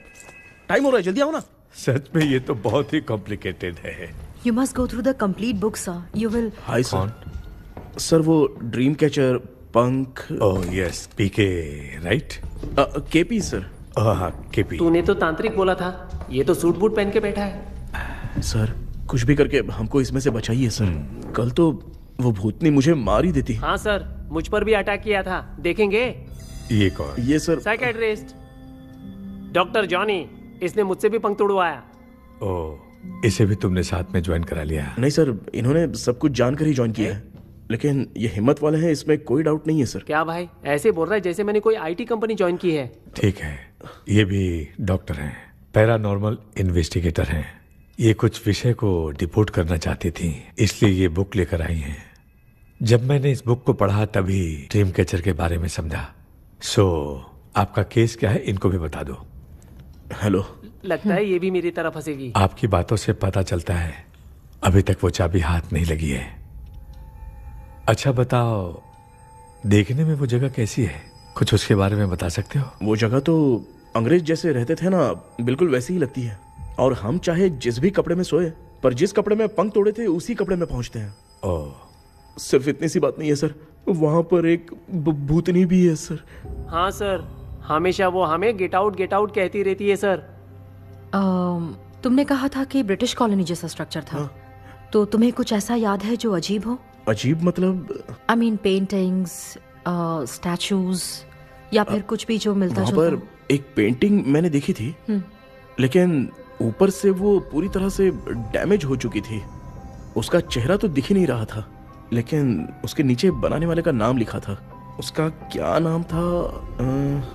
टाइम हो रहा है, जल्दी आओ ना। सच में ये तो बहुत ही कॉम्प्लिकेटेड है। You must go through the complete book, sir. You will. Hi sir. Sir वो ड्रीम कैचर पंख। ओह यस, पीके राइट? KP sir. हाँ केपी। तूने तो तांत्रिक बोला था, ये तो सूट बूट पहन के बैठा है। सर कुछ भी करके हमको इसमें से बचाइए सर। कल तो वो भूतनी मुझे मार ही देती। हाँ सर, मुझ पर भी अटैक किया था, देखेंगे? ये कौन? ये सर साइकेट्रिस्ट डॉक्टर जॉनी, इसने मुझसे भी पंख तोड़वाया। ओह, इसे भी तुमने साथ में ज्वाइन करा लिया? नहीं सर, इन्होंने सब कुछ जानकर ही ज्वाइन किया है, लेकिन ये हिम्मत वाले हैं, इसमें कोई डाउट नहीं है सर। क्या भाई, ऐसे बोल रहा है जैसे मैंने कोई आईटी कंपनी ज्वाइन की है। ठीक है, ये भी डॉक्टर हैं, पैरानॉर्मल इन्वेस्टिगेटर हैं। ये कुछ विषय को डिपोर्ट करना चाहती थी, इसलिए ये बुक लेकर आई हैं। जब मैंने इस बुक को पढ़ा तभी ड्रीम कैचर के बारे में समझा। सो आपका केस क्या है, इनको भी बता दो। हेलो। लगता है ये भी मेरी तरफ फंसेगी। आपकी बातों से पता चलता है अभी तक वो चाबी हाथ नहीं लगी है। अच्छा बताओ, देखने में वो जगह कैसी है, कुछ उसके बारे में बता सकते हो? वो जगह तो अंग्रेज जैसे रहते थे ना, बिल्कुल वैसी ही लगती है। और हम चाहे जिस भी कपड़े में सोए, पर जिस कपड़े में पंख तोड़े थे उसी कपड़े में पहुंचते हैं। ओह। सिर्फ इतनी सी बात नहीं है सर, वहां पर एक भूतनी भी है सर। हाँ सर, हमेशा वो हमें गेट आउट कहती रहती है सर। तुमने कहा था कि ब्रिटिश कॉलोनी जैसा स्ट्रक्चर था। तो तुम्हें कुछ ऐसा याद है जो अजीब हो? अजीब मतलब? आई मीन पेंटिंग्स, स्टैचूज या फिर कुछ भी जो मिलता जुलता। वहाँ पर एक पेंटिंग मैंने देखी थी, लेकिन ऊपर से वो पूरी तरह से डैमेज हो चुकी थी। उसका चेहरा तो दिख ही नहीं रहा था, लेकिन उसके नीचे बनाने वाले का नाम लिखा था। उसका क्या नाम था?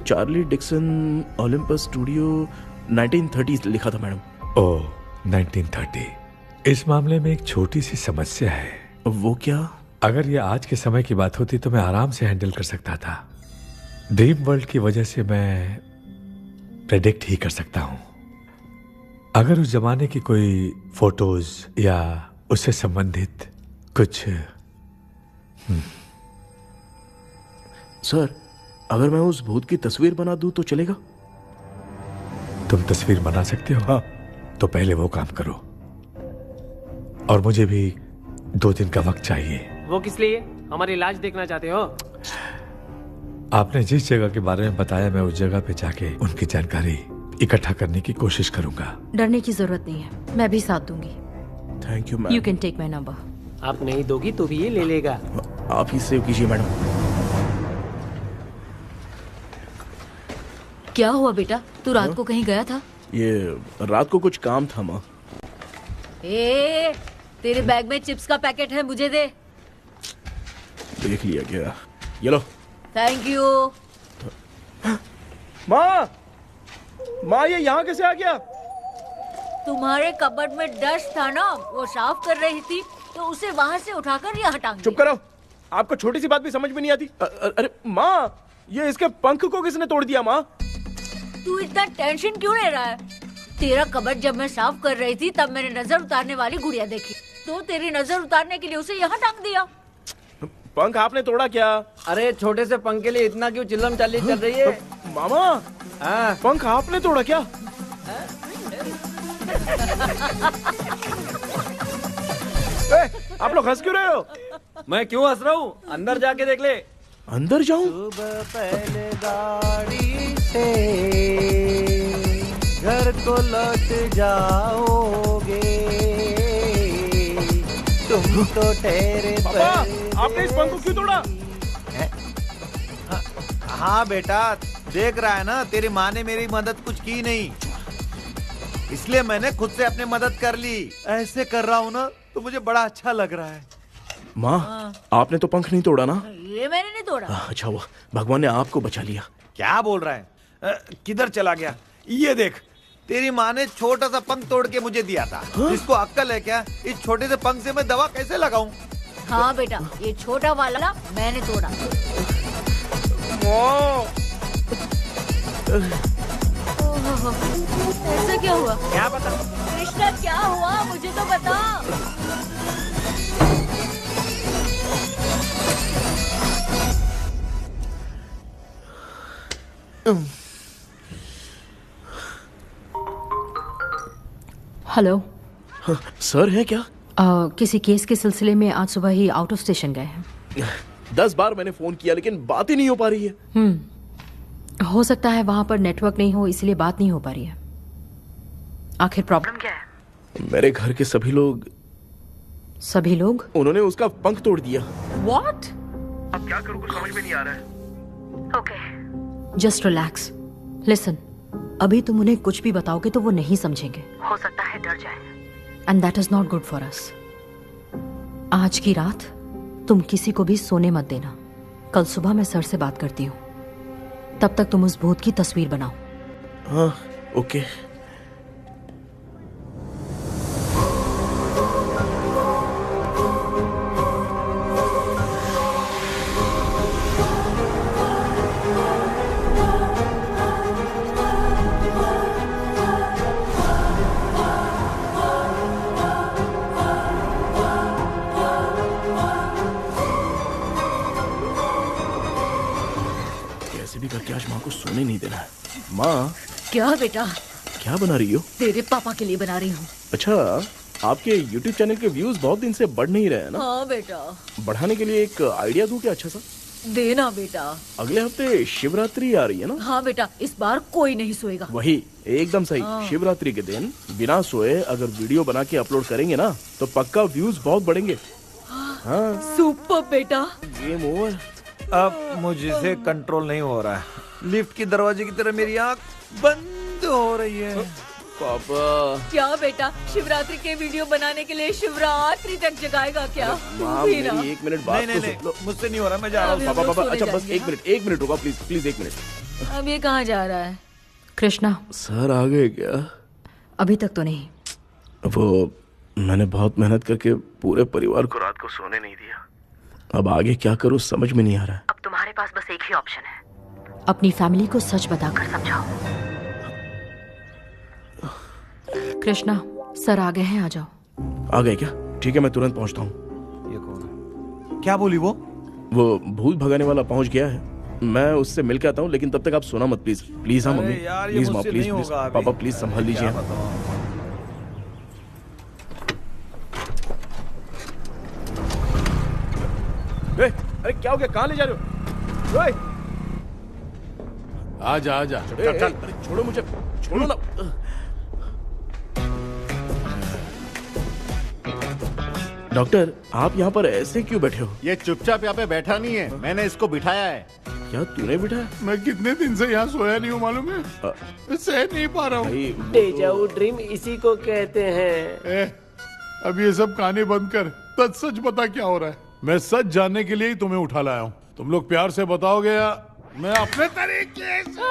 चार्ली डिक्सन, ओलंपस स्टूडियो, 1930 लिखा था मैडम। ओह, 1930। इस मामले में एक छोटी सी समस्या है। वो क्या? अगर ये आज के समय की बात होती तो मैं आराम से हैंडल कर सकता था। ड्रीम वर्ल्ड की वजह से मैं प्रेडिक्ट ही कर सकता हूं। अगर उस जमाने की कोई फोटोज या उससे संबंधित कुछ। सर, अगर मैं उस भूत की तस्वीर बना दूं तो चलेगा? तुम तस्वीर बना सकते हो? हाँ। तो पहले वो काम करो, और मुझे भी 2 दिन का वक्त चाहिए। वो किस लिए? हमारी इलाज देखना चाहते हो? आपने जिस जगह के बारे में बताया, मैं उस जगह पे जाके उनकी जानकारी इकट्ठा करने की कोशिश करूंगा। डरने की जरूरत नहीं है, मैं भी साथ दूंगी। Thank you ma'am. You can take my number. आप नहीं दोगी तो भी ये ले लेगा। आप ही सेव कीजिए मैडम। क्या हुआ बेटा, तू रात को कहीं गया था? ये रात को कुछ काम था माँ। तेरे बैग में चिप्स का पैकेट है, मुझे दे। देख लिया क्या? ये लो। Thank you. माँ, माँ ये यहाँ कैसे आ गया? तुम्हारे कबर्ड में डस्ट था ना, वो साफ कर रही थी तो उसे वहाँ से उठाकर यहाँ टांग दिया। चुप करो, आपको छोटी सी बात भी समझ में नहीं आती। अरे माँ, ये इसके पंख को किसने तोड़ दिया? माँ, तू इतना टेंशन क्यों ले रहा है? तेरा कबर्ड जब मैं साफ कर रही थी तब मैंने नजर उतारने वाली गुड़िया देखी, तो तेरी नजर उतारने के लिए उसे यहाँ टांग दिया। पंख आपने तोड़ा क्या? अरे छोटे से पंख के लिए इतना क्यों चिल्लम चाली चल रही है? मामा, पंख आपने तोड़ा क्या? आप लोग हंस क्यों रहे हो? मैं क्यों हंस रहा हूँ? अंदर जाके देख ले। अंदर जाऊं? सुबह पहले गाड़ी से घर को लौट जाओगे, तुम तो ठहरे। पापा, आपने इस पंख को क्यों तोड़ा? हाँ बेटा, देख रहा है ना, तेरी माँ ने मेरी मदद कुछ की नहीं, इसलिए मैंने खुद से अपनी मदद कर ली। ऐसे कर रहा हूँ ना तो मुझे बड़ा अच्छा लग रहा है। माँ, आपने तो पंख नहीं तोड़ा ना? ये मैंने नहीं तोड़ा। अच्छा हुआ, भगवान ने आपको बचा लिया। क्या बोल रहा है? किधर चला गया? ये देख, तेरी माँ ने छोटा सा पंख तोड़ के मुझे दिया था। इसको अक्ल है क्या? इस छोटे से पंख से मैं दवा कैसे लगाऊं? हाँ बेटा, ये छोटा वाला मैंने तोड़ा। ऐसा क्या हुआ? क्या पता? कृष्णा क्या हुआ, मुझे तो बता। हेलो। सर है क्या? किसी केस के सिलसिले में आज सुबह ही आउट ऑफ स्टेशन गए हैं। 10 बार मैंने फोन किया लेकिन बात ही नहीं हो पा रही है। हो सकता है वहां पर नेटवर्क नहीं हो, इसलिए बात नहीं हो पा रही है। आखिर प्रॉब्लम क्या है? मेरे घर के सभी लोग सभी लोग? उन्होंने उसका पंख तोड़ दिया। What? अब क्या करूं, कुछ समझ में नहीं आ रहा है। Okay, just relax. लिसन, अभी तुम उन्हें कुछ भी बताओगे तो वो नहीं समझेंगे, हो सकता है डर जाए। And that is not good for us. आज की रात तुम किसी को भी सोने मत देना। कल सुबह मैं सर से बात करती हूँ। तब तक तुम उस भूत की तस्वीर बनाओ। हाँ, ओके। करके आज माँ को सोने नहीं देना है। माँ, क्या बेटा? क्या बना रही हो? तेरे पापा के लिए बना रही हूँ। अच्छा, आपके YouTube चैनल के व्यूज बहुत दिन से बढ़ नहीं रहे हैं ना? हाँ बेटा। बढ़ाने के लिए एक आइडिया दूं क्या अच्छा सा? देना बेटा। अगले हफ्ते शिवरात्रि आ रही है ना? हाँ बेटा, इस बार कोई नहीं सोएगा। वही, एकदम सही। हाँ। शिवरात्रि के दिन बिना सोए अगर वीडियो बना के अपलोड करेंगे ना तो पक्का व्यूज बहुत बढ़ेंगे। हाँ। सुपर बेटा। Game over. अब मुझसे कंट्रोल नहीं हो रहा है। लिफ्ट की दरवाजे की तरह मेरी आंख बंद हो रही है। पापा। क्या बेटा, शिवरात्रि के वीडियो बनाने के लिए शिवरात्रि तक जगाएगा क्या? माँ, मेरी एक मिनट बात नहीं, नहीं, मुझसे नहीं हो रहा, मैं जा रहा हूँ। पापा, अच्छा बस एक मिनट रुको प्लीज, प्लीज एक मिनट। अब ये कहाँ जा रहा है? कृष्णा, सर आ गए क्या? अभी तक तो नहीं। वो मैंने बहुत मेहनत करके पूरे परिवार को रात को सोने नहीं दिया। अब आगे क्या करूं समझ में नहीं आ रहा है। अब तुम्हारे पास बस एक ही ऑप्शन है, अपनी फैमिली को सच बताकर समझाओ। कृष्णा, सर आ गए हैं, आ जाओ। आ गए क्या? ठीक है, मैं तुरंत पहुंचता हूँ। ये कौन है? क्या बोली वो? वो भूत भगाने वाला पहुंच गया है, मैं उससे मिल के आता हूँ, लेकिन तब तक आप सोना मत प्लीज। प्लीज। हाँ मम्मी, प्लीज माँ, प्लीज प्लीज। पापा प्लीज संभाल लीजिए। अरे क्या हो गया, कहाँ ले जा रहे हो? आजा आजा, चल चल। अरे छोड़ो मुझे, छोड़ो ना। डॉक्टर, आप यहाँ पर ऐसे क्यों बैठे हो? ये चुपचाप यहाँ पे बैठा नहीं है, मैंने इसको बिठाया है। क्या तूने बिठाया? मैं कितने दिन से यहाँ सोया नहीं हूँ मालूम है? सह नहीं पा रहा हूँ। डेजाऊ ड्रीम इसी को कहते हैं। अब ये सब कहानी बंद कर, सच बता क्या हो रहा है। मैं सच जानने के लिए ही तुम्हें उठा लाया हूँ। तुम लोग प्यार से बताओगे या मैं अपने तरीके से?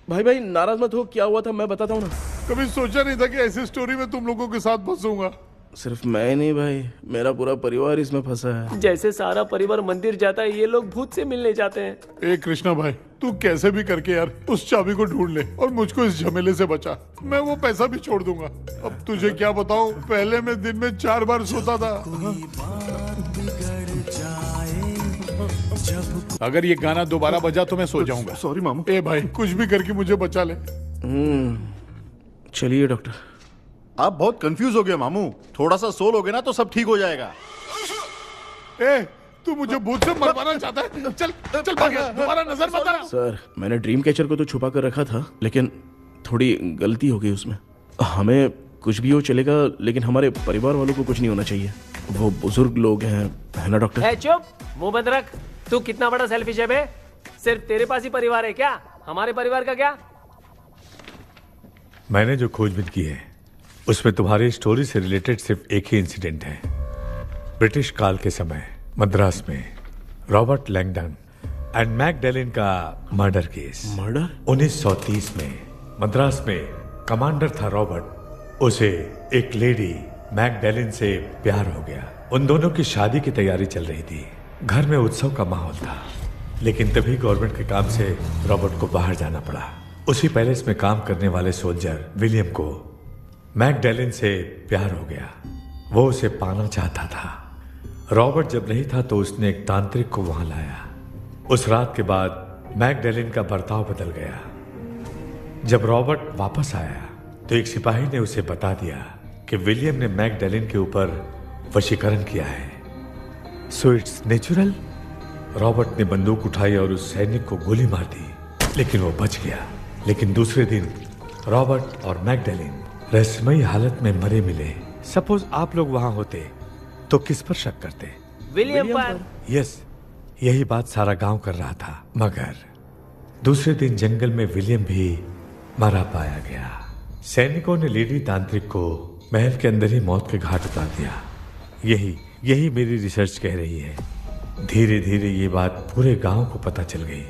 भाई नाराज मत हो, क्या हुआ था मैं बताता हूँ ना। कभी सोचा नहीं था कि ऐसी स्टोरी में तुम लोगों के साथ फंसूंगा। सिर्फ मैं नहीं भाई, मेरा पूरा परिवार इसमें फंसा है। जैसे सारा परिवार मंदिर जाता है, ये लोग भूत से मिलने जाते हैं। ए कृष्णा भाई, तू कैसे भी करके यार उस चाबी को ढूंढ ले और मुझको इस झमेले से बचा। मैं वो पैसा भी छोड़ दूंगा। अब तुझे क्या बताऊं, पहले मैं दिन में 4 बार सोता था। अगर ये गाना दोबारा बजा तो मैं सो जाऊंगा। सॉरी मामू। ए भाई, कुछ भी करके मुझे बचा ले। चलिए डॉक्टर। आप बहुत कंफ्यूज हो गए मामू, थोड़ा सा सो लोगे ना तो सब ठीक हो जाएगा। ए, तू मुझे भूत से मरवाना चाहता है? चल चल भाग, दोबारा नजर मत आना। सर, मैंने ड्रीम कैचर को तो छुपा कर रखा था, लेकिन थोड़ी गलती हो गई उसमें। हमें कुछ भी हो चलेगा, लेकिन हमारे परिवार वालों को कुछ नहीं होना चाहिए। वो बुजुर्ग लोग हैं, है ना डॉक्टर? चुप, मुंह बंद रख। तू कितना बड़ा सेल्फिश है बे? सिर्फ तेरे पास ही परिवार है क्या? हमारे परिवार का क्या? मैंने जो खोजबीन की है उसमें तुम्हारी स्टोरी से रिलेटेड सिर्फ एक ही इंसिडेंट है। ब्रिटिश काल के समय मद्रास में रॉबर्ट लैंगडन एंड मैकडैलिन का मर्डर केस। मर्डर? 1930 में मद्रास में कमांडर था रॉबर्ट, उसे एक लेडी मैकडैलिन से प्यार हो गया। उन दोनों की शादी की तैयारी चल रही थी, घर में उत्सव का माहौल था। लेकिन तभी गवर्नमेंट के काम से रॉबर्ट को बाहर जाना पड़ा। उसी पैलेस में काम करने वाले सोल्जर विलियम को मैकडैलिन से प्यार हो गया, वो उसे पाना चाहता था। रॉबर्ट जब नहीं था तो उसने एक तांत्रिक को वहां लाया। उस रात के बाद मैकडैलिन का बर्ताव बदल गया। जब रॉबर्ट वापस आया तो एक सिपाही ने उसे बता दिया कि विलियम ने मैकडैलिन के ऊपर वशीकरण किया है। So it's natural. रॉबर्ट ने बंदूक उठाई और उस सैनिक को गोली मार दी, लेकिन वो बच गया। लेकिन दूसरे दिन रॉबर्ट और मैकडैलिन रहस्यमयी हालत में मरे मिले। सपोज आप लोग वहां होते तो किस पर शक करते? विलियम पर। यस, यही बात सारा गांव कर रहा था। मगर दूसरे दिन जंगल में विलियम भी मारा पाया गया। सैनिकों ने लेडी तांत्रिक को महल के अंदर ही मौत के घाट उतार दिया। यही मेरी रिसर्च कह रही है। धीरे धीरे ये बात पूरे गांव को पता चल गई।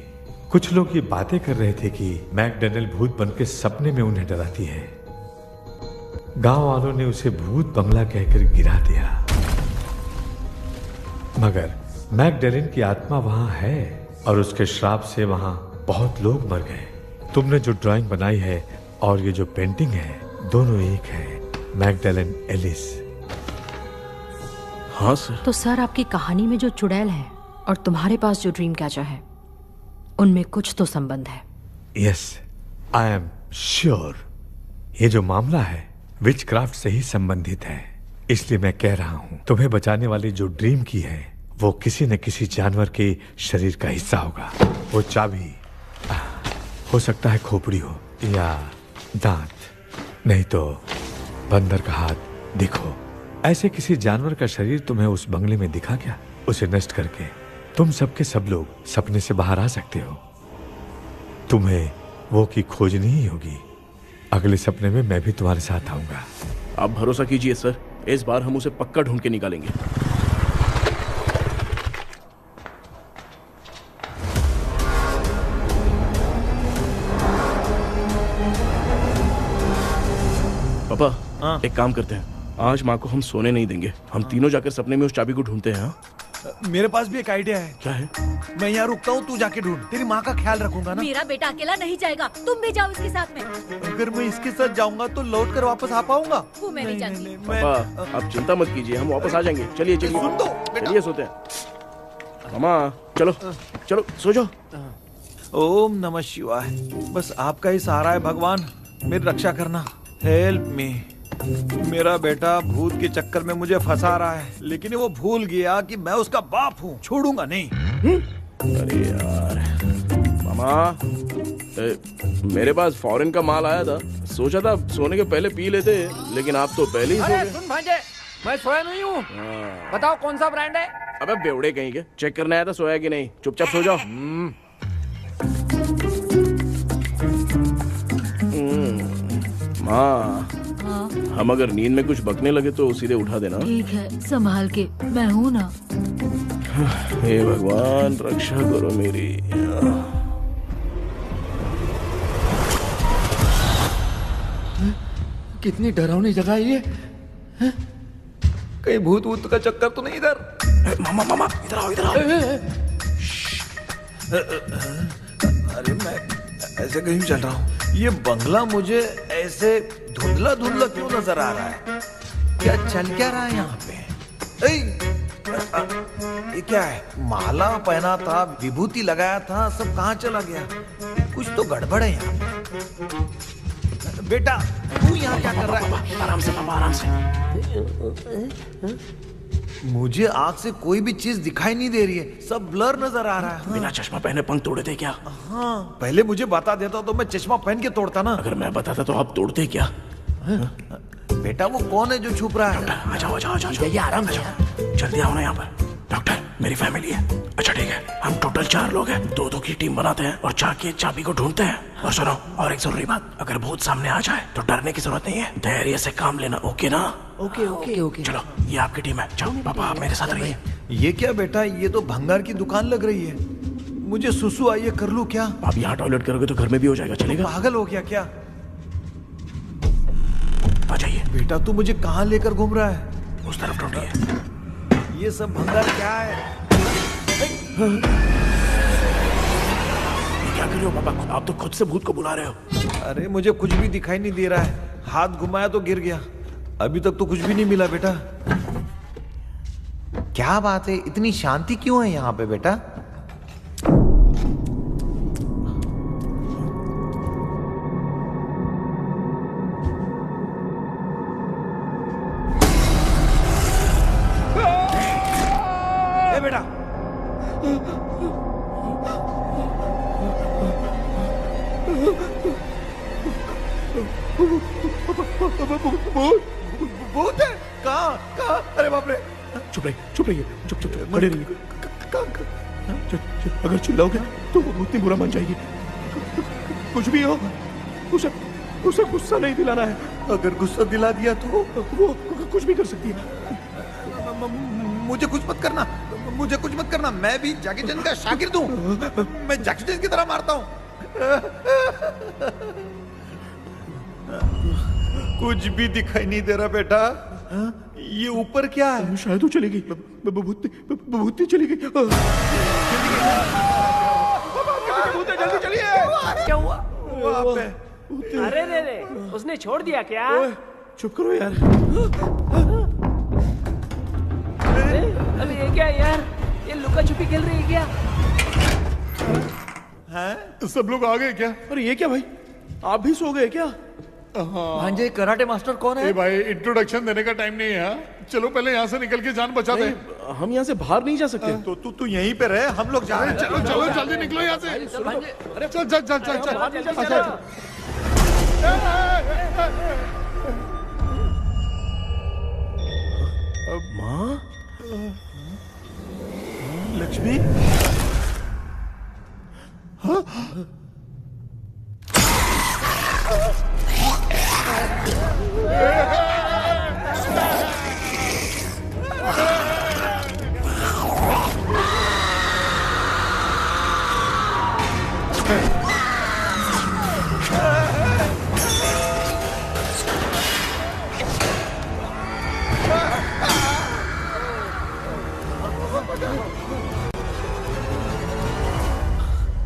कुछ लोग ये बातें कर रहे थे कि मैकडॉनल्ड भूत बनकर सपने में उन्हें डराती है। गांव वालों ने उसे भूत बंगला कहकर गिरा दिया। मगर मैकडॉनल्ड की आत्मा वहां है और उसके श्राप से वहां बहुत लोग मर गए। तुमने जो ड्राइंग बनाई है और ये जो पेंटिंग है, दोनों एक है। McDonald Ellis. हाँ सर। तो सर, आपकी कहानी में जो चुड़ैल है और तुम्हारे पास जो ड्रीम कैचर है, उनमें कुछ तो संबंध है। Yes, I am sure. ये जो मामला है विचक्राफ्ट से ही संबंधित है। इसलिए मैं कह रहा हूं, तुम्हें बचाने वाली जो ड्रीम की है वो किसी न किसी जानवर के शरीर का हिस्सा होगा। वो चाबी हो सकता है खोपड़ी हो या दांत, नहीं तो बंदर का हाथ। देखो, ऐसे किसी जानवर का शरीर तुम्हें उस बंगले में दिखा क्या? उसे नष्ट करके तुम सबके सब लोग सपने से बाहर आ सकते हो। तुम्हें वो की खोजनी ही होगी। अगले सपने में मैं भी तुम्हारे साथ आऊंगा। आप भरोसा कीजिए सर, इस बार हम उसे पक्का ढूंढ के निकालेंगे। पापा, एक काम करते हैं, आज माँ को हम सोने नहीं देंगे। हम तीनों जाकर सपने में उस चाबी को ढूंढते हैं। मेरे पास भी एक आइडिया है। क्या है? मैं यहाँ रुकता हूँ, तू जाके ढूंढ। तेरी माँ का ख्याल रखूंगा ना। मेरा बेटा अकेला नहीं जाएगा, तुम भी जाओ इसके साथ में। अगर मैं इसके साथ जाऊंगा तो लौट कर वापस आ पाऊंगा? वो मैं नहीं जानती। पापा, आप चिंता मत कीजिए, हम वापस आ जाएंगे। चलिए चलिए, सुन दो, चलिए सोते हैं। मामा चलो चलो सो जाओ। ओम नमः शिवाय। बस आपका ही सहारा है भगवान, मेरी रक्षा करना। Help me. मेरा बेटा भूत के चक्कर में मुझे फंसा रहा है, लेकिन वो भूल गया कि मैं उसका बाप हूँ। छोड़ूंगा नहीं। अरे यार मामा, मेरे पास फॉरेन का माल आया था, सोचा था सोने के पहले पी लेते, लेकिन आप तो पहले ही सो अरे गए। सुन भांजे, मैं सोया नहीं हूँ। बताओ कौन सा ब्रांड है? अबे बेवड़े कहीं के, चेक करने आया था सोया कि नहीं। चुपचाप सो जाओ। माँ, हम अगर नींद में कुछ बकने लगे तो सीधे उठा देना। ठीक है, संभाल के, मैं हूँ ना। हे भगवान, रक्षा करो मेरी। कितनी डरावनी जगह है ये। कहीं भूत वूत का चक्कर तो नहीं इधर? मामा मामा, इधर आओ इधर आओ। अरे मैं ऐसे कहीं चल रहा हूँ। ये बंगला मुझे ऐसे धुंधला धुंधला क्यों नजर आ रहा है? क्या चल क्या रहा है यहाँ पे? ये क्या है? माला पहना था, विभूति लगाया था, सब कहाँ चला गया? कुछ तो गड़बड़ है यहाँ पे। बेटा, तू यहाँ क्या कर रहा है? आराम से पापा, आराम से। मुझे आँख से कोई भी चीज दिखाई नहीं दे रही है, सब ब्लर नजर आ रहा है। बिना चश्मा पहने पंख तोड़े थे क्या? हाँ, पहले मुझे बता देता तो मैं चश्मा पहन के तोड़ता ना। अगर मैं बताता तो आप तोड़ते क्या? बेटा, वो कौन है जो छुप रहा है? आ जाओ आ जाओ आ जाओ, ये आराम से, जल्दी आओ ना यहाँ पर। डॉक्टर, मेरी फैमिली है। अच्छा ठीक है, हम टोटल 4 लोग हैं, 2-2 की टीम बनाते हैं और जाके चाबी को ढूंढते हैं। और सुनो, और एक जरूरी बात, अगर भूत सामने आ जाए तो डरने की जरूरत नहीं है, धैर्य से काम लेना। ओके ना? Okay okay okay. चलो, ये आपकी टीम है। जाओ पापा, आप मेरे साथ रहिए। ये क्या बेटा, ये तो भंगार की दुकान लग रही है। मुझे सुसु आई है, कर लूं क्या? आप यहाँ टॉयलेट करोगे तो घर में भी हो जाएगा, चलेगा? पागल हो गया क्या? आ जाइए। बेटा, तू मुझे कहाँ लेकर घूम रहा है? उस तरफ ढूंढिए। ये सब भंगार क्या है? क्या कर रहे हो पापा? आप तो खुद से भूत को बुला रहे हो। अरे मुझे कुछ भी दिखाई नहीं दे रहा है, हाथ घुमाया तो गिर गया। अभी तक तो कुछ भी नहीं मिला बेटा। क्या बात है, इतनी शांति क्यों है यहाँ पे बेटा? बेटा, भूत है? कहाँ? अरे बाप रे, चुप रहिए, चुप रहिए, चुप चुप चुप खड़े रहिए। अगर चिल्लाओगे तो वो उतनी बुरा मान जाएगी। कुछ भी हो, उसे गुस्सा नहीं दिलाना है। अगर गुस्सा दिला दिया तो वो कुछ भी कर सकती है। मुझे कुछ मत करना, मुझे कुछ मत करना। मैं भी जैकी चैन का शागिर्द हूँ। मैं जैकी चैन की तरह मारता हूँ। कुछ भी दिखाई नहीं दे रहा बेटा। ये ऊपर क्या है? शायद वो चली गई, भूतनी चली गई। जल्दी चलिए। क्या हुआ? वहाँ पे अरे रे, उसने छोड़ दिया क्या? चुप करो यार। अरे ये क्या यार? ये लुका छुपी खेल रही है क्या? हैं? सब लोग आ गए क्या? अरे ये क्या भाई, आप भी सो गए क्या? भांजे कराटे मास्टर कौन है? भाई इंट्रोडक्शन देने का टाइम नहीं है। चलो पहले यहाँ से निकल के जान बचा दे। हम यहाँ से बाहर नहीं जा सकते। तो तू यहीं पे रहे, हम लोग जा रहे हैं। चलो चलो जल्दी निकलो यहाँ से। अरे चल चल चल चल चल। माँ, लक्ष्मी,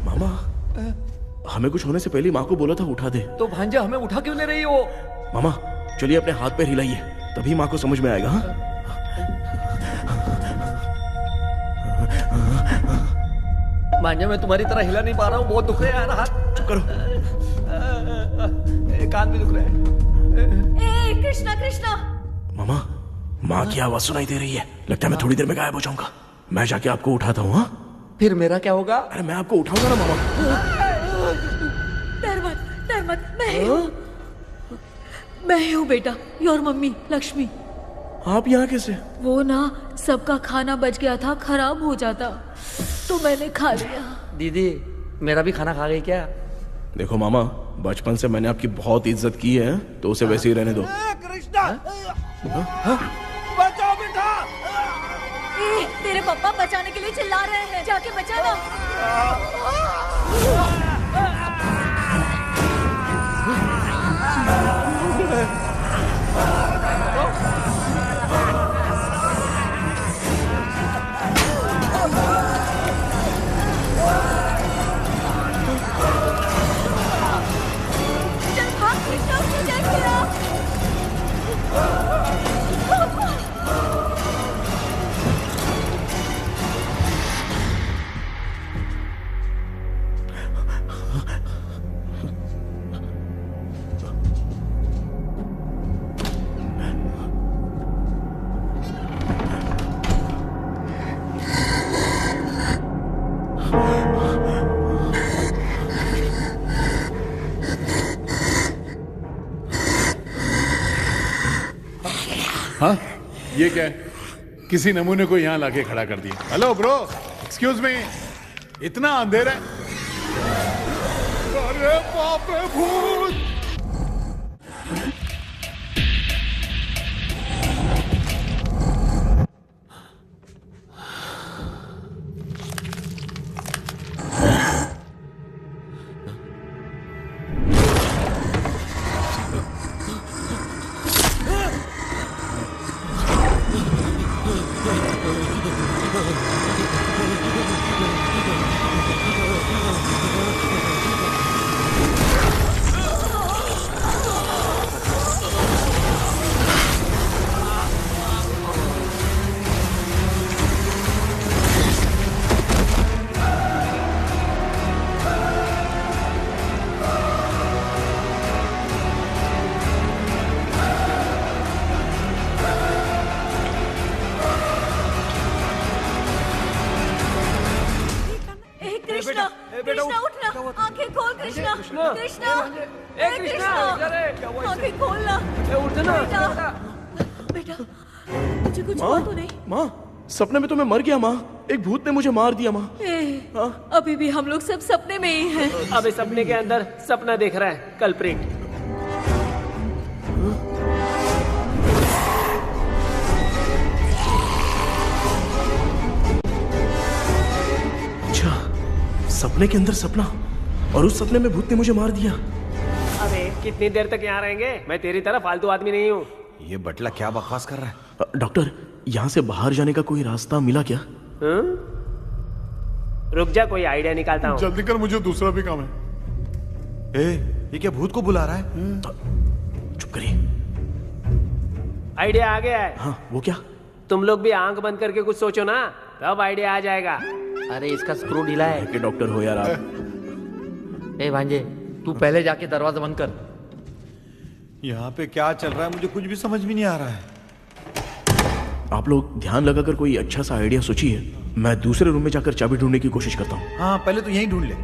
मामा, हमें कुछ होने से पहले माँ को बोला था उठा दे। तो भांजा हमें उठा क्यों ले रही हो? मामा चलिए अपने हाथ पैर हिलाइए, तभी माँ को समझ में आएगा। हाँ? भांजा मैं तुम्हारी तरह हिला नहीं पा रहा हूँ, बहुत दुख रहे हैं यार हाथ। चुप करो। कान भी दुख रहे हैं। ए कृष्णा कृष्णा। मामा, माँ की आवाज सुनाई दे रही है। लगता है मैं थोड़ी देर में गायब हो जाऊंगा। मैं जाके आपको उठाता हूँ। हाँ? फिर मेरा क्या होगा? अरे मैं आपको उठाऊंगा ना मामा। डर मत, मैं हूँ बेटा, योर मम्मी लक्ष्मी। आप यहाँ कैसे? वो ना सबका खाना बच गया था, खराब हो जाता तो मैंने खा लिया। दीदी मेरा भी खाना खा गई क्या? देखो मामा, बचपन से मैंने आपकी बहुत इज्जत की है, तो उसे वैसे ही रहने दो। कृष्णा, बचाओ बेटा। तेरे पापा बचाने के लिए चिल्ला रहे हैं, जाके बचाना। चल भाग कृष्णा, उसे देख लिया। हाँ, ये क्या है? किसी नमूने को यहाँ लाके खड़ा कर दिया। हेलो ब्रो, एक्सक्यूज मी, इतना अंधेरा है। अरे बाप रे, भूत! कृष्णा, कृष्णा उठना, आंखें खोल कृष्णा, कृष्णा, ए कृष्णा, आंखें खोलना, उठना बेटा। मुझे कुछ माँ, हुआ तो नहीं? माँ, सपने में तो मैं मर गया माँ। एक भूत ने मुझे मार दिया माँ। अभी भी हम लोग सब सपने में ही हैं। अब इस सपने के अंदर सपना देख रहा है कल्प्रिट। अच्छा, सपने के अंदर सपना, और उस सपने में भूत ने मुझे मार दिया। अबे कितनी देर तक यहाँ रहेंगे? मैं तेरी तरह फालतू आदमी नहीं हूँ। ये बटला क्या बकवास कर रहा है? डॉक्टर, यहाँ से बाहर जाने का कोई रास्ता मिला क्या? रुक जा, कोई आइडिया निकालता हूँ। जल्दी कर, मुझे दूसरा भी काम है। ये क्या भूत को बुला रहा है? चुप करिए। आइडिया आ गया है। हाँ, वो क्या? तुम लोग भी आंख बंद करके कुछ सोचो ना, तब आइडिया आ जाएगा। अरे इसका स्क्रू ढीला है। कि डॉक्टर हो यार आप। ए भांजे, तू पहले जाके दरवाजा बंद कर। यहाँ पे क्या चल रहा है मुझे कुछ भी समझ में नहीं आ रहा है। आप लोग ध्यान लगाकर कोई अच्छा सा आइडिया सोचिए। मैं दूसरे रूम में जाकर चाबी ढूंढने की कोशिश करता हूँ। हाँ, पहले तो यहीं ढूंढ ले।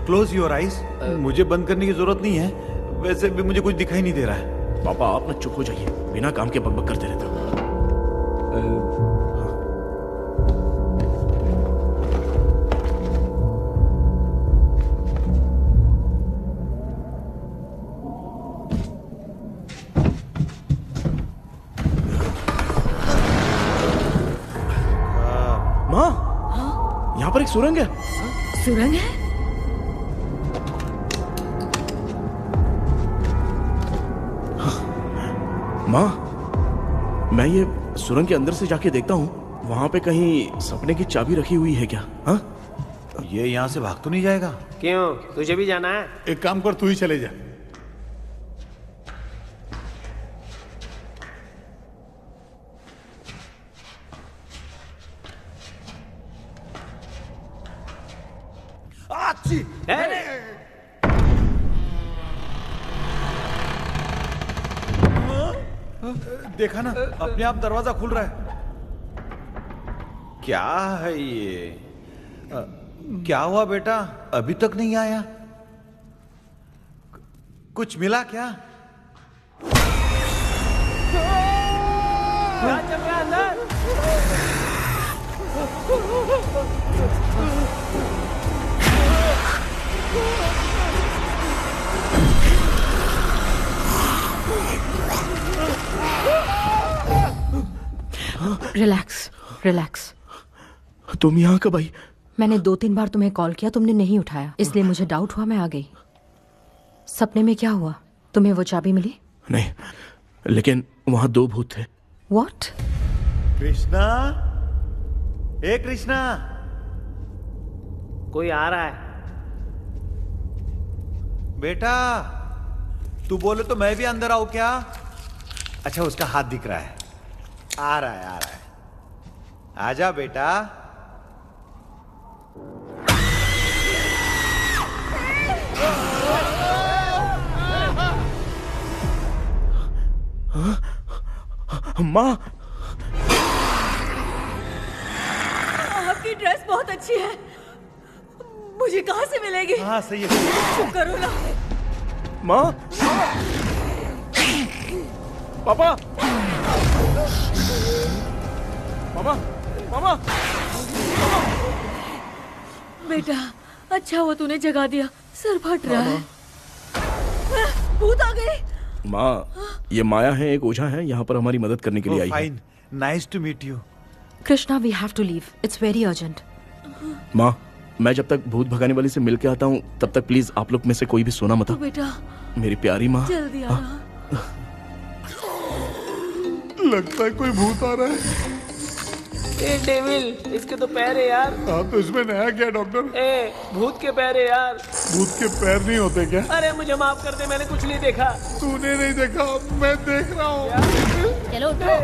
Close your eyes. मुझे बंद करने की जरूरत नहीं है, वैसे भी मुझे कुछ दिखाई नहीं दे रहा है। पापा, आप ना चुप हो जाइए, बिना काम के बकबक करते रहते हो। माँ, यहाँ पर एक सुरंग है। सुरंग है? माँ, मैं ये सुरंग के अंदर से जाके देखता हूँ, वहाँ पे कहीं सपने की चाबी रखी हुई है क्या? हाँ? ये यहाँ से भाग तो नहीं जाएगा? क्यों, तुझे भी जाना है? एक काम कर, तू ही चले जा। देखा ना, अपने आप दरवाजा खुल रहा है। क्या है ये? क्या हुआ बेटा, अभी तक नहीं आया? कुछ मिला क्या? क्या चल रहा है अंदर? Relax, relax. तुम यहाँ कब आई? मैंने 2-3 बार तुम्हें कॉल किया, तुमने नहीं उठाया, इसलिए मुझे डाउट हुआ, मैं आ गई। सपने में क्या हुआ? तुम्हें वो चाबी मिली? नहीं, लेकिन वहाँ 2 भूत थे। What? कृष्णा, ए कृष्णा, कोई आ रहा है। बेटा, तू बोले तो मैं भी अंदर आऊं क्या? अच्छा, उसका हाथ दिख रहा है। आ रहा है, आ रहा है। आजा बेटा। माँ, आपकी ड्रेस बहुत अच्छी है, मुझे कहाँ से मिलेगी? हाँ सही है। चुप करो ना। माँ, पापा, मामा, मामा, बेटा, अच्छा हुआ तूने जगा दिया, सर फट रहा है। भूत आ गई। माँ, ये माया है, एक ओझा है, यहाँ पर हमारी मदद करने के लिए आई है। Fine, nice to meet you. Krishna, we have to leave, it's very urgent. माँ, मैं जब तक भूत भगाने वाली से मिल के आता हूँ, तब तक प्लीज आप लोग में से कोई भी सोना मत। बेटा, मेरी प्यारी माँ, जल्दी आ। लगता है कोई भूत आ रहा है। ए डेविल, इसके तो पैर है यार। हाँ, तो इसमें नया क्या डॉक्टर? ए, भूत के पैर है यार। भूत के पैर नहीं होते क्या? अरे मुझे माफ कर दे, मैंने कुछ नहीं देखा। तूने नहीं देखा, मैं देख रहा हूँ। चलो उठो।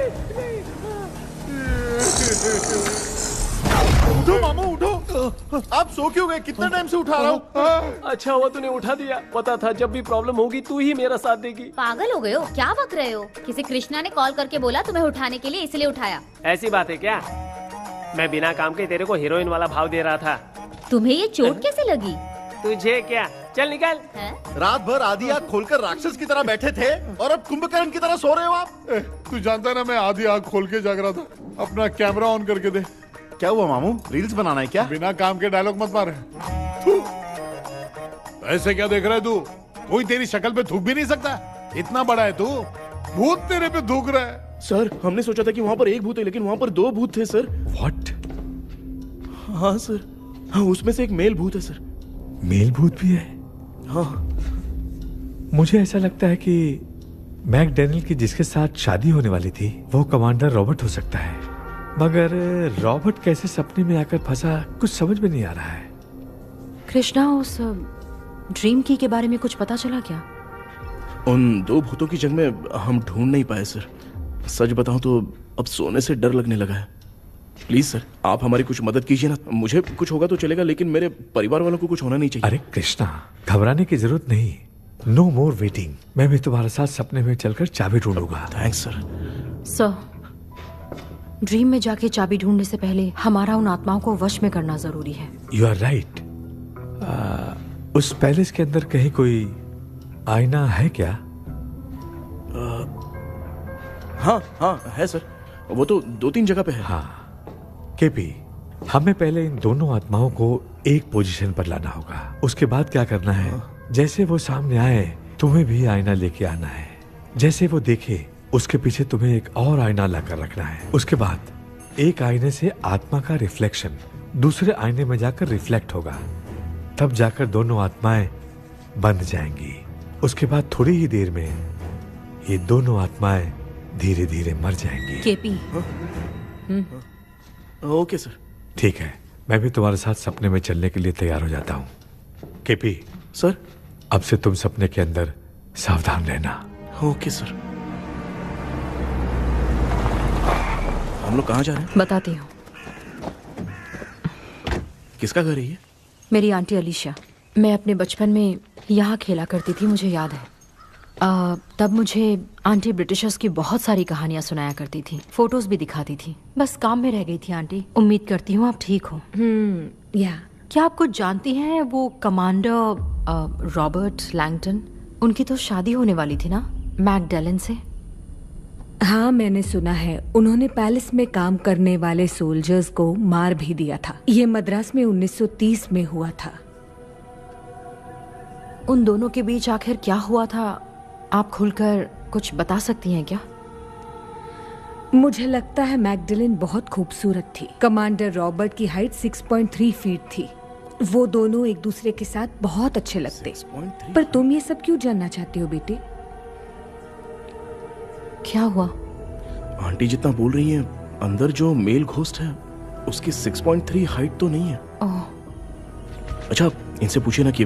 उठो मामू, उठो। आप सो क्यों गए? कितना टाइम से उठा रहा हूँ। अच्छा हुआ तूने उठा दिया, पता था जब भी प्रॉब्लम होगी तू ही मेरा साथ देगी। पागल हो गए हो क्या? बक रहे हो? किसी कृष्णा ने कॉल करके बोला तुम्हें उठाने के लिए, इसलिए उठाया। ऐसी बात है क्या? मैं बिना काम के तेरे को हीरोइन वाला भाव दे रहा था। तुम्हें ये चोट कैसे लगी? तुझे क्या? चल निकल। रात भर आधी आंख खोलकर राक्षस की तरह बैठे थे और अब कुंभकर्ण की तरह सो रहे हो आप। तू जानता ना मैं आधी आंख खोल के जाग रहा था। अपना कैमरा ऑन करके दे। क्या हुआ मामू, रील्स बनाना है क्या? बिना काम के डायलॉग मत मार। ऐसे क्या देख रहा है तू? कोई तेरी शक्ल पे थूक भी नहीं सकता। इतना बड़ा है तू, भूत तेरे पे थूक रहा है। सर हमने सोचा था कि वहाँ पर एक भूत है, लेकिन वहाँ पर 2 भूत थे सर। व्हाट? हाँ सर, हाँ उसमें से एक मेल भूत है सर। मेल भूत भी है? हाँ। मुझे ऐसा लगता है कि मैकडैनियल की जिसके साथ शादी होने वाली थी वो कमांडर रॉबर्ट हो सकता है, मगर रॉबर्ट कैसे सपने में आकर फंसा कुछ समझ में नहीं आ रहा है। कृष्णा, उस ड्रीम की के बारे में कुछ पता चला क्या? उन 2 भूतों की जंग में हम ढूंढ नहीं पाए सर। सच बताऊं तो अब सोने से डर लगने लगा है। प्लीज सर, आप हमारी कुछ मदद कीजिए ना। मुझे कुछ होगा तो चलेगा, लेकिन मेरे परिवार वालों को कुछ होना नहीं चाहिए। अरे कृष्णा, घबराने की जरूरत नहीं। No more waiting. मैं भी तुम्हारे साथ सपने में चलकर चाबी ढूंढूंगा। Thanks sir. सर, ड्रीम में जाके चाबी ढूंढने से पहले हमारा उन आत्माओं को वश में करना जरूरी है। You are right. उस पैलेस के अंदर कहीं कोई आईना है क्या? हाँ हाँ है सर, वो तो 2-3 जगह पे है। हाँ केपी, हमें पहले इन दोनों आत्माओं को एक पोजीशन पर लाना होगा। उसके बाद क्या करना है, जैसे वो सामने आए तुम्हें भी आईना लेके आना है। जैसे वो देखे उसके पीछे तुम्हें एक और आईना लाकर रखना है। उसके बाद एक आईने से आत्मा का रिफ्लेक्शन दूसरे आईने में जाकर रिफ्लेक्ट होगा, तब जाकर दोनों आत्माएं बंध जाएंगी। उसके बाद थोड़ी ही देर में ये दोनों आत्माएं धीरे धीरे मर जाएंगी। केपी। Okay sir. ठीक है, मैं भी तुम्हारे साथ सपने में चलने के लिए तैयार हो जाता हूँ। केपी सर, अब से तुम सपने के अंदर सावधान रहना। Okay sir. हम लोग कहाँ जा रहे हैं? बताती हूँ। किसका घर है ये? मेरी आंटी अलीशा। मैं अपने बचपन में यहाँ खेला करती थी, मुझे याद है। तब मुझे आंटी ब्रिटिशर्स की बहुत सारी कहानियाँ सुनाया करती थी, फोटोज भी दिखाती थी। बस काम में रह गई थी आंटी। उम्मीद करती हूँ आप ठीक हो। या क्या आप कुछ जानती हैं वो कमांडर रॉबर्ट लैंगटन? उनकी तो शादी होने वाली थी ना मैकडैलन से। हाँ, मैंने सुना है उन्होंने पैलेस में काम करने वाले सोल्जर्स को मार भी दिया था। ये मद्रास में 1930 में हुआ था। उन दोनों के बीच आखिर क्या हुआ था, आप खुलकर कुछ बता सकती हैं क्या? मुझे लगता है मैकडैलन बहुत खूबसूरत थी। कमांडर रॉबर्ट की हाइट 6.3 फीट थी। वो दोनों एक दूसरे के साथ बहुत अच्छे लगते। पर तुम ये सब क्यों जानना चाहते हो बेटे? क्या हुआ? आंटी जितना बोल रही है, अंदर जो मेल घोस्ट है उसकी 6.3 हाइट तो नहीं है। अच्छा, इनसे पूछिए ना कि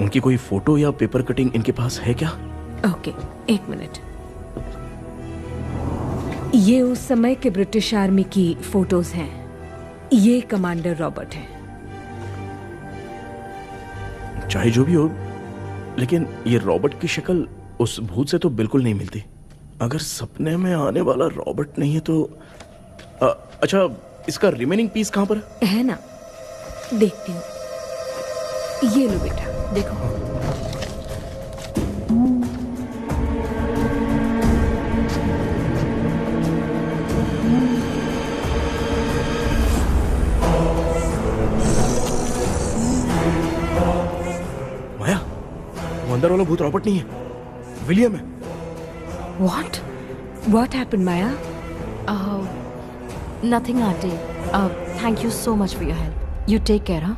उनकी कोई फोटो या पेपर कटिंग इनके पास है क्या? Okay, 1 minute. ये उस समय के ब्रिटिश आर्मी की फोटोज हैं। ये कमांडर रॉबर्ट है। चाहे जो भी हो, लेकिन ये रॉबर्ट की शक्ल उस भूत से तो बिल्कुल नहीं मिलती। अगर सपने में आने वाला रॉबर्ट नहीं है तो अच्छा, इसका रिमेनिंग पीस कहाँ पर है ना? देखती हूँ। ये लो बेटा, देखो। माया, वो अंदर वाला भूत रॉबर्ट नहीं है, विलियम है। What happened, Maya? Nothing, auntie. Thank you so much for your help. You take care, huh?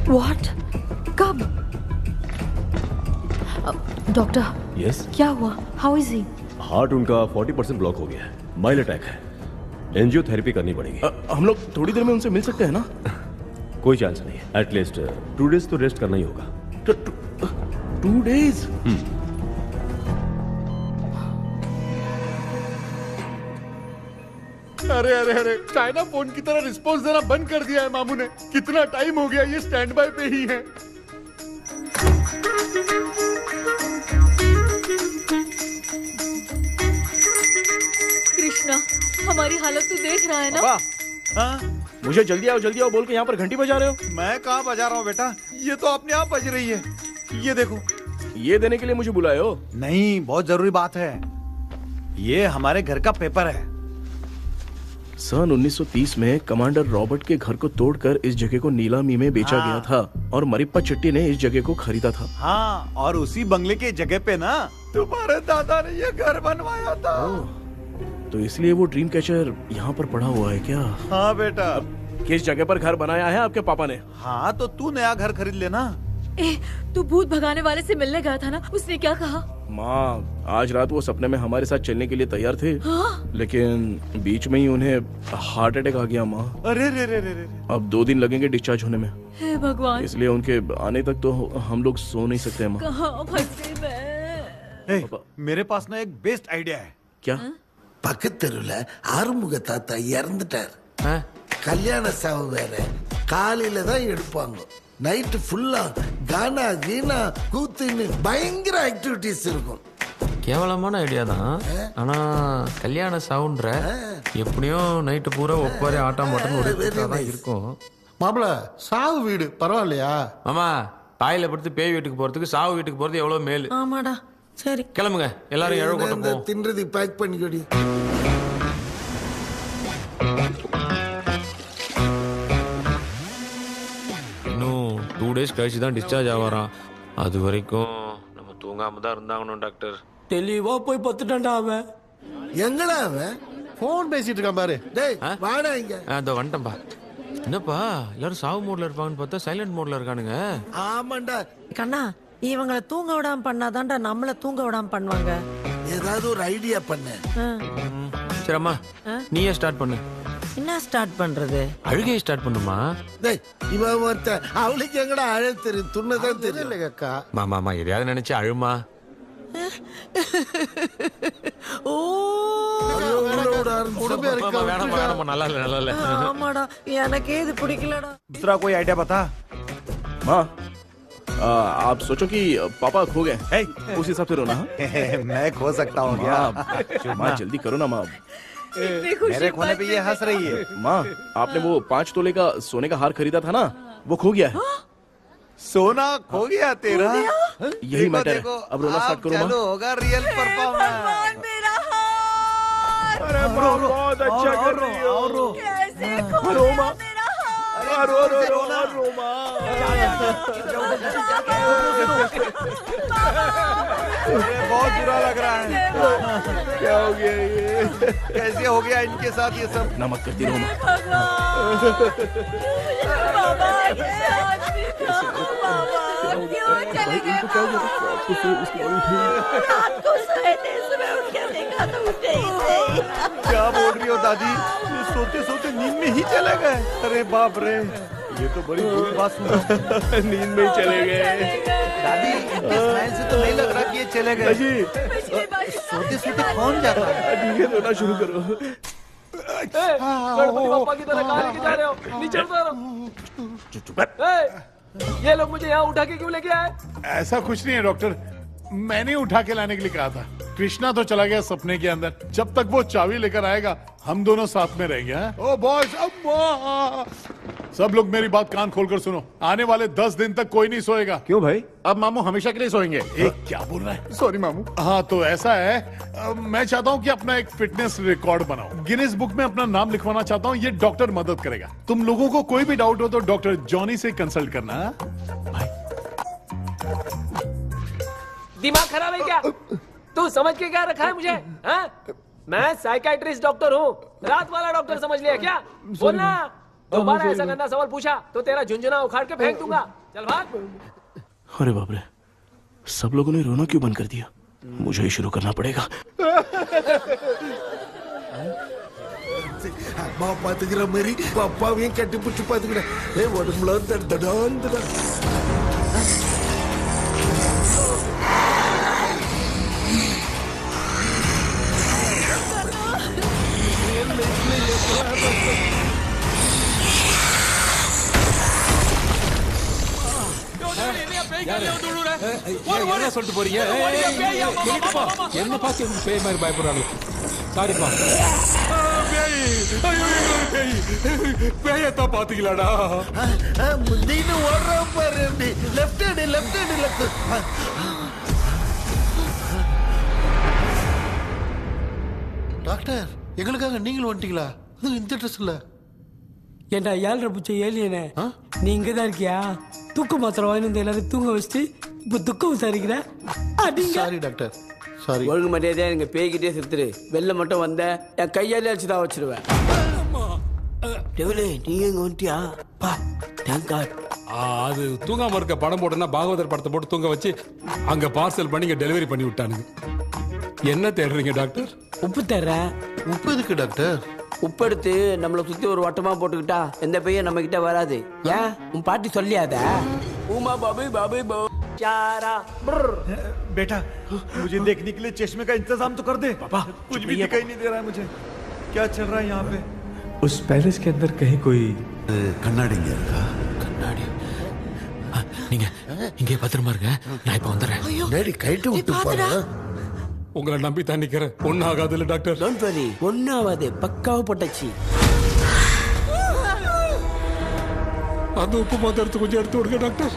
What? कब? डॉक्टर। यस। क्या हुआ? How is he? हार्ट उनका 40% ब्लॉक हो गया है। माइल्ड अटैक है। एंजियोथेरेपी करनी पड़ेगी। हम लोग थोड़ी देर में उनसे मिल सकते हैं ना? कोई चांस नहीं है। एटलीस्ट 2 डेज तो रेस्ट करना ही होगा। 2 डेज? अरे अरे अरे, चाइना फोन की तरह रिस्पॉन्स देना बंद कर दिया है मामू ने। कितना टाइम हो गया ये स्टैंड बाय पे ही है। कृष्णा, हमारी हालत तू देख रहा है ना? हाँ? मुझे जल्दी आओ बोल के यहाँ पर घंटी बजा रहे हो। मैं कहाँ बजा रहा हूँ बेटा, ये तो अपने आप बज रही है। ये देखो। ये देने के लिए मुझे बुलाए हो? नहीं, बहुत जरूरी बात है। ये हमारे घर का पेपर है। सन 1930 में कमांडर रॉबर्ट के घर को तोड़कर इस जगह को नीलामी में बेचा गया था और मरिप्पा चिट्टी ने इस जगह को खरीदा था। हाँ, और उसी बंगले के जगह पे ना तुम्हारे दादा ने ये घर बनवाया था। तो इसलिए वो ड्रीम कैचर यहाँ पर पड़ा हुआ है क्या? हाँ बेटा। किस जगह पर घर बनाया है आपके पापा ने? हाँ, तो तू नया घर खरीद लेना। तू भूत भगाने वाले से मिलने गया था ना, उसने क्या कहा? माँ, आज रात वो सपने में हमारे साथ चलने के लिए तैयार थे। हाँ? लेकिन बीच में ही उन्हें हार्ट अटैक आ गया माँ। अरे रे रे रे रे। अब 2 दिन लगेंगे डिस्चार्ज होने में। हे भगवान। इसलिए उनके आने तक तो हम लोग सो नहीं सकते माँ। कहाँ फंसे मैं? मेरे पास ना एक बेस्ट आइडिया है। क्या? பக்கத்தெருவுல ஆறுமுக தாத்தா இறந்துட்டார். கல்யாண சாவு வேற. காலையில தான் எடுப்பாங்க. நைட் ஃபுல்லா கானா கீனா கூத்துன்னு பயங்கர ஆக்டிவிட்டிஸ் இருக்கும். கேவலமான ஐடியா தான். ஆனா கல்யாண சவுண்ட்ற எப்படியும் நைட்டு பூரா ஒப்பாரி ஆட்டம் போட்டன்னு ஒரு இருக்கும். மாப்பிள, சாவு வீடு பரவாயில்லையா? மாமா, பாயில படுத்து பேய் வீட்டுக்கு போறதுக்கு சாவு வீட்டுக்கு போறது எவ்வளவு மேலு. ஆமாடா. சரி, கிளம்புங்க, எல்லாரும் எழ கூட்ட போ. தின்றது பேக் பண்ணிக்கடி. இன்னும் 2 days கழிச்சு தான் டிஸ்சார்ஜ் ஆவாராம். அது வரைக்கும் நம்ம தூங்காம தான் இருந்தாங்கணும் டாக்டர். தெளிவா போய் பத்துட்டான்டா அவன். எங்கடா அவன்? போன் பேசிட்டு இருக்கான் பாரு. டேய் வாடா இங்க. அதோ வந்துட்டேன்பா. என்னப்பா எல்லாரும் சாவு மோட்ல இருப்பாங்கன்னு பார்த்தா சைலண்ட் மோட்ல இருக்கானுங்க. ஆமாண்டா கண்ணா, இவங்களை தூங்க விடாம பண்ணாதான்டா நம்மள தூங்க விடாம பண்ணுவாங்க. ஏதாவது ஒரு ஐடியா பண்ணு. சரி அம்மா, நீயே ஸ்டார்ட் பண்ணு. என்ன ஸ்டார்ட் பண்றது? அழுகையை ஸ்டார்ட் பண்ணுமா? டேய், இவன் ஒருத்த அவளுக்கு எங்கடா அழ தெரியும், துண்ணதான் தெரியல அக்கா. மாமா எதையாவது நினைச்சு அழுமா. ஓ நல்லா இல்ல. ஆமாடா, எனக்கே இது பிடிக்கலடா. दूसरा कोई आइडिया बता। माँ, आप सोचो कि पापा खो गए, उस हिसाब से रोना। मैं खो सकता हूँ क्या? माँ जल्दी करो ना माँ। मेरे खोने पे ये हंस रही है। माँ, आपने वो 5 तोले का सोने का हार खरीदा था ना, वो खो गया है। सोना खो गया तेरा? यही मैटर है। अब रोना स्टार्ट करो माँ। चलो होगा रियल परफॉर्मेंस। मेरा हार। अरे बहुत अच्छा कर रही हो। कैसे खो रो माँ। रो माँ। बहुत बुरा लग रहा है। क्या हो गया ये? कैसे हो गया इनके साथ ये सब? नमक करती रहो माँ। क्यों चले गए? रात को सोए थे, सुबह उठ के देखा तो उठे ही नहीं। क्या बोल रही हो दादी? ये सोते सोते नींद में ही चले गए? अरे बाप रे, ये तो बड़ी बुरी बात सुना। नींद में ही चले गए। दादी, इनके स्माइल से तो नहीं लग रहा कि ये चले गए। सोते सोते कौन जाता है? ठीक है, रोना शुरू करो। गणपति बप्पा की तरह कहाँ लेके जा रहे हो? नीचे उतारो। ये लोग मुझे यहाँ उठा के क्यों लेके आए? ऐसा कुछ नहीं है डॉक्टर, मैंने उठा के लाने के लिए कहा था। कृष्णा तो चला गया सपने के अंदर। जब तक वो चाबी लेकर आएगा हम दोनों साथ में रहेंगे। ओ बॉयज, सब लोग मेरी बात कान खोलकर सुनो। आने वाले 10 दिन तक कोई नहीं सोएगा। क्यों भाई? अब मामू हमेशा के लिए सोएंगे। क्या बोल रहा है? सॉरी मामू। हाँ तो ऐसा है, मैं चाहता हूँ कि अपना एक फिटनेस रिकॉर्ड बनाओ, गिनीज बुक में अपना नाम लिखवाना चाहता हूँ। ये डॉक्टर मदद करेगा। तुम लोगों को कोई भी डाउट हो तो डॉक्टर जॉनी से कंसल्ट करना। दिमाग खराब है क्या? तू समझ के क्या रखा है मुझे? हाँ? मैं साइकियाट्रिस्ट डॉक्टर हूँ, रात वाला डॉक्टर समझ लिया क्या? बोलना, दोबारा ऐसा गंदा सवाल पूछा तो तेरा झुंझुना उखाड़ के फेंक दूंगा। चल भाग। अरे बाप रे, सब लोगों ने रोना क्यों बंद कर दिया? मुझे ही शुरू करना पड़ेगा। அம்மா பாத்துக்கிற மாதிரி அப்பாவையும் கட்டி பிடிச்சி பாத்துக்கிறேன். உடம்புல என்ன சொல்லிட்டு போறீங்க என்ன பார்த்து பேய் மாதிரி பயப்படுறாங்க சாரிப்பா பேயத்தான் பாத்தீங்களாடா நீனு ஓடுற பாரு லெஃப்ட் ஹேண்ட் லெஃப்ட் டாக்டர் எங்களுக்காக நீங்களும் வந்துட்டீங்களா இந்த ட்ரெஸ் இல்ல ஏண்டா 7:30 பூச்ச ஏலியனே நீ இங்க தான் இருக்கியா தூக்க மாத்திரம் வாங்கி வந்து எல்லாரும் தூங்க வச்சுட்டு இப்ப துக்கம் விசாரிக்கிற சாரி டாக்டர் சாரி ஒழுங்கு மரியாதையா எங்க பேய்கிட்டே செத்துரு வெளில மட்டும் வந்த என் கையாலே வச்சுதான் வச்சிருவேன் டெவிலே நீ எங்க வந்துட்டியா பா தேங்க் காட் அது தூங்காம இருக்க படம் போட்டோன்னா பாகவதர் படத்தை போட்டு தூங்க வச்சு அங்க பார்சல் பண்ணி இங்க டெலிவரி பண்ணி விட்டானுங்க என்ன தேடுறீங்க டாக்டர் உப்பு தர்றேன் உப்பு எதுக்கு டாக்டர் உப்பு எடுத்து நம்மளை சுத்தி ஒரு வட்டமா போட்டுக்கிட்டா எந்த பையன் நம்ம கிட்ட வராது ஏன் உன் பாட்டி சொல்லியாத உமா பாபி பாபி போ बेटा मुझे देखने के लिए चश्मे का इंतजाम तो कर दे पापा कुछ भी दिखाई नहीं दे रहा है मुझे क्या चल रहा है यहाँ पे उस पैलेस के अंदर कहीं कोई கண்ணாடி கண்ணாடி நீங்க இங்கே பத்திரமா இருங்க நான் இப்ப வந்துடுறேன் டேடி கைட்டு விட்டு போறா உங்களை நம்பி தான் நிக்கிறேன் ஒன்னும் ஆகாது இல்ல டாக்டர் டோன்ட் வரி ஒன்னும் ஆகாது பக்காவா போட்டாச்சு அந்த உப்பு மாத்திரத்தை கொஞ்சம் எடுத்து விடுங்க டாக்டர்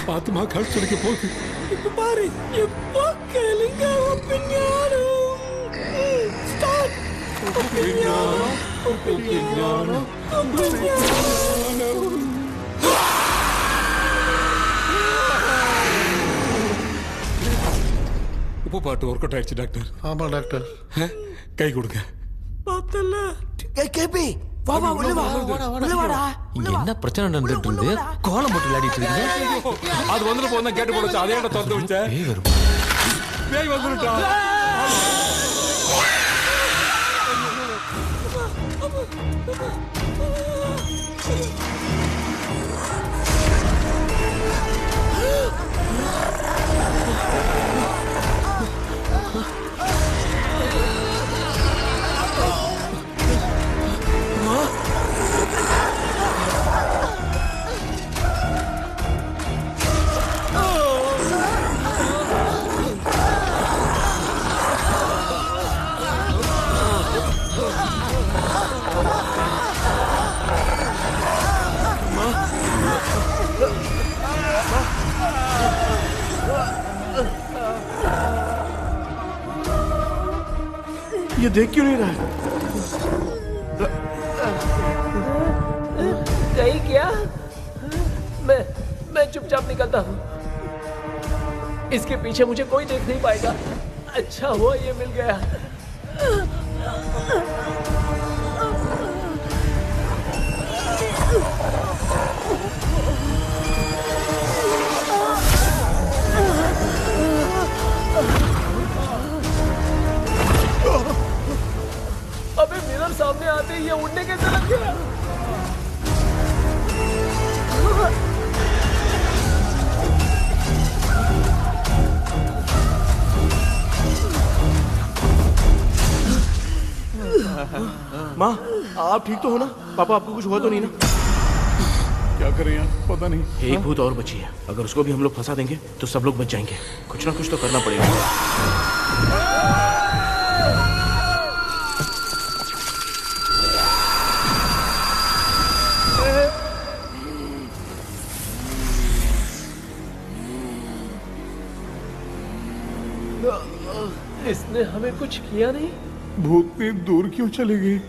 பாத்துமா கழுத்து துடிக்க போகுது இப்ப பாரு எப்போ கேளுங்க ஒப்பினியானம் ஸ்டார்ட் ஒப்பினியானம் ஒப்பினியானம் ஒப்பினியானம் உப்பு பாட்டு ஒர்க் அவுட் ஆயிடுச்சு டாக்டர் ஆமா டாக்டர் கை கொடுங்க பார்த்தல கேபி வா வா உள்ள வா உள்ள வாடா இங்க என்ன பிரச்சனை நடந்துட்டு இருந்து கோலம் போட்டு விளையாடிட்டு இருக்கீங்க அது வந்துட்டு போனா கேட்டு போடுச்சு அதே இடம் திறந்து வச்சேன் பேய் வரும் பேய் வந்துட்டா ये देख क्यों नहीं रहा है? नहीं क्या मैं चुपचाप निकलता हूँ इसके पीछे मुझे कोई देख नहीं पाएगा अच्छा हुआ ये मिल गया अबे मिरर सामने आते ही ये उड़ने कैसे लग गया माँ आप ठीक तो हो ना पापा आपको कुछ हुआ तो नहीं ना क्या करें यार पता नहीं एक भूत और बची है अगर उसको भी हम लोग फंसा देंगे तो सब लोग बच जाएंगे कुछ ना कुछ तो करना पड़ेगा इसने हमें कुछ किया नहीं भूतनी दूर क्यों चली गई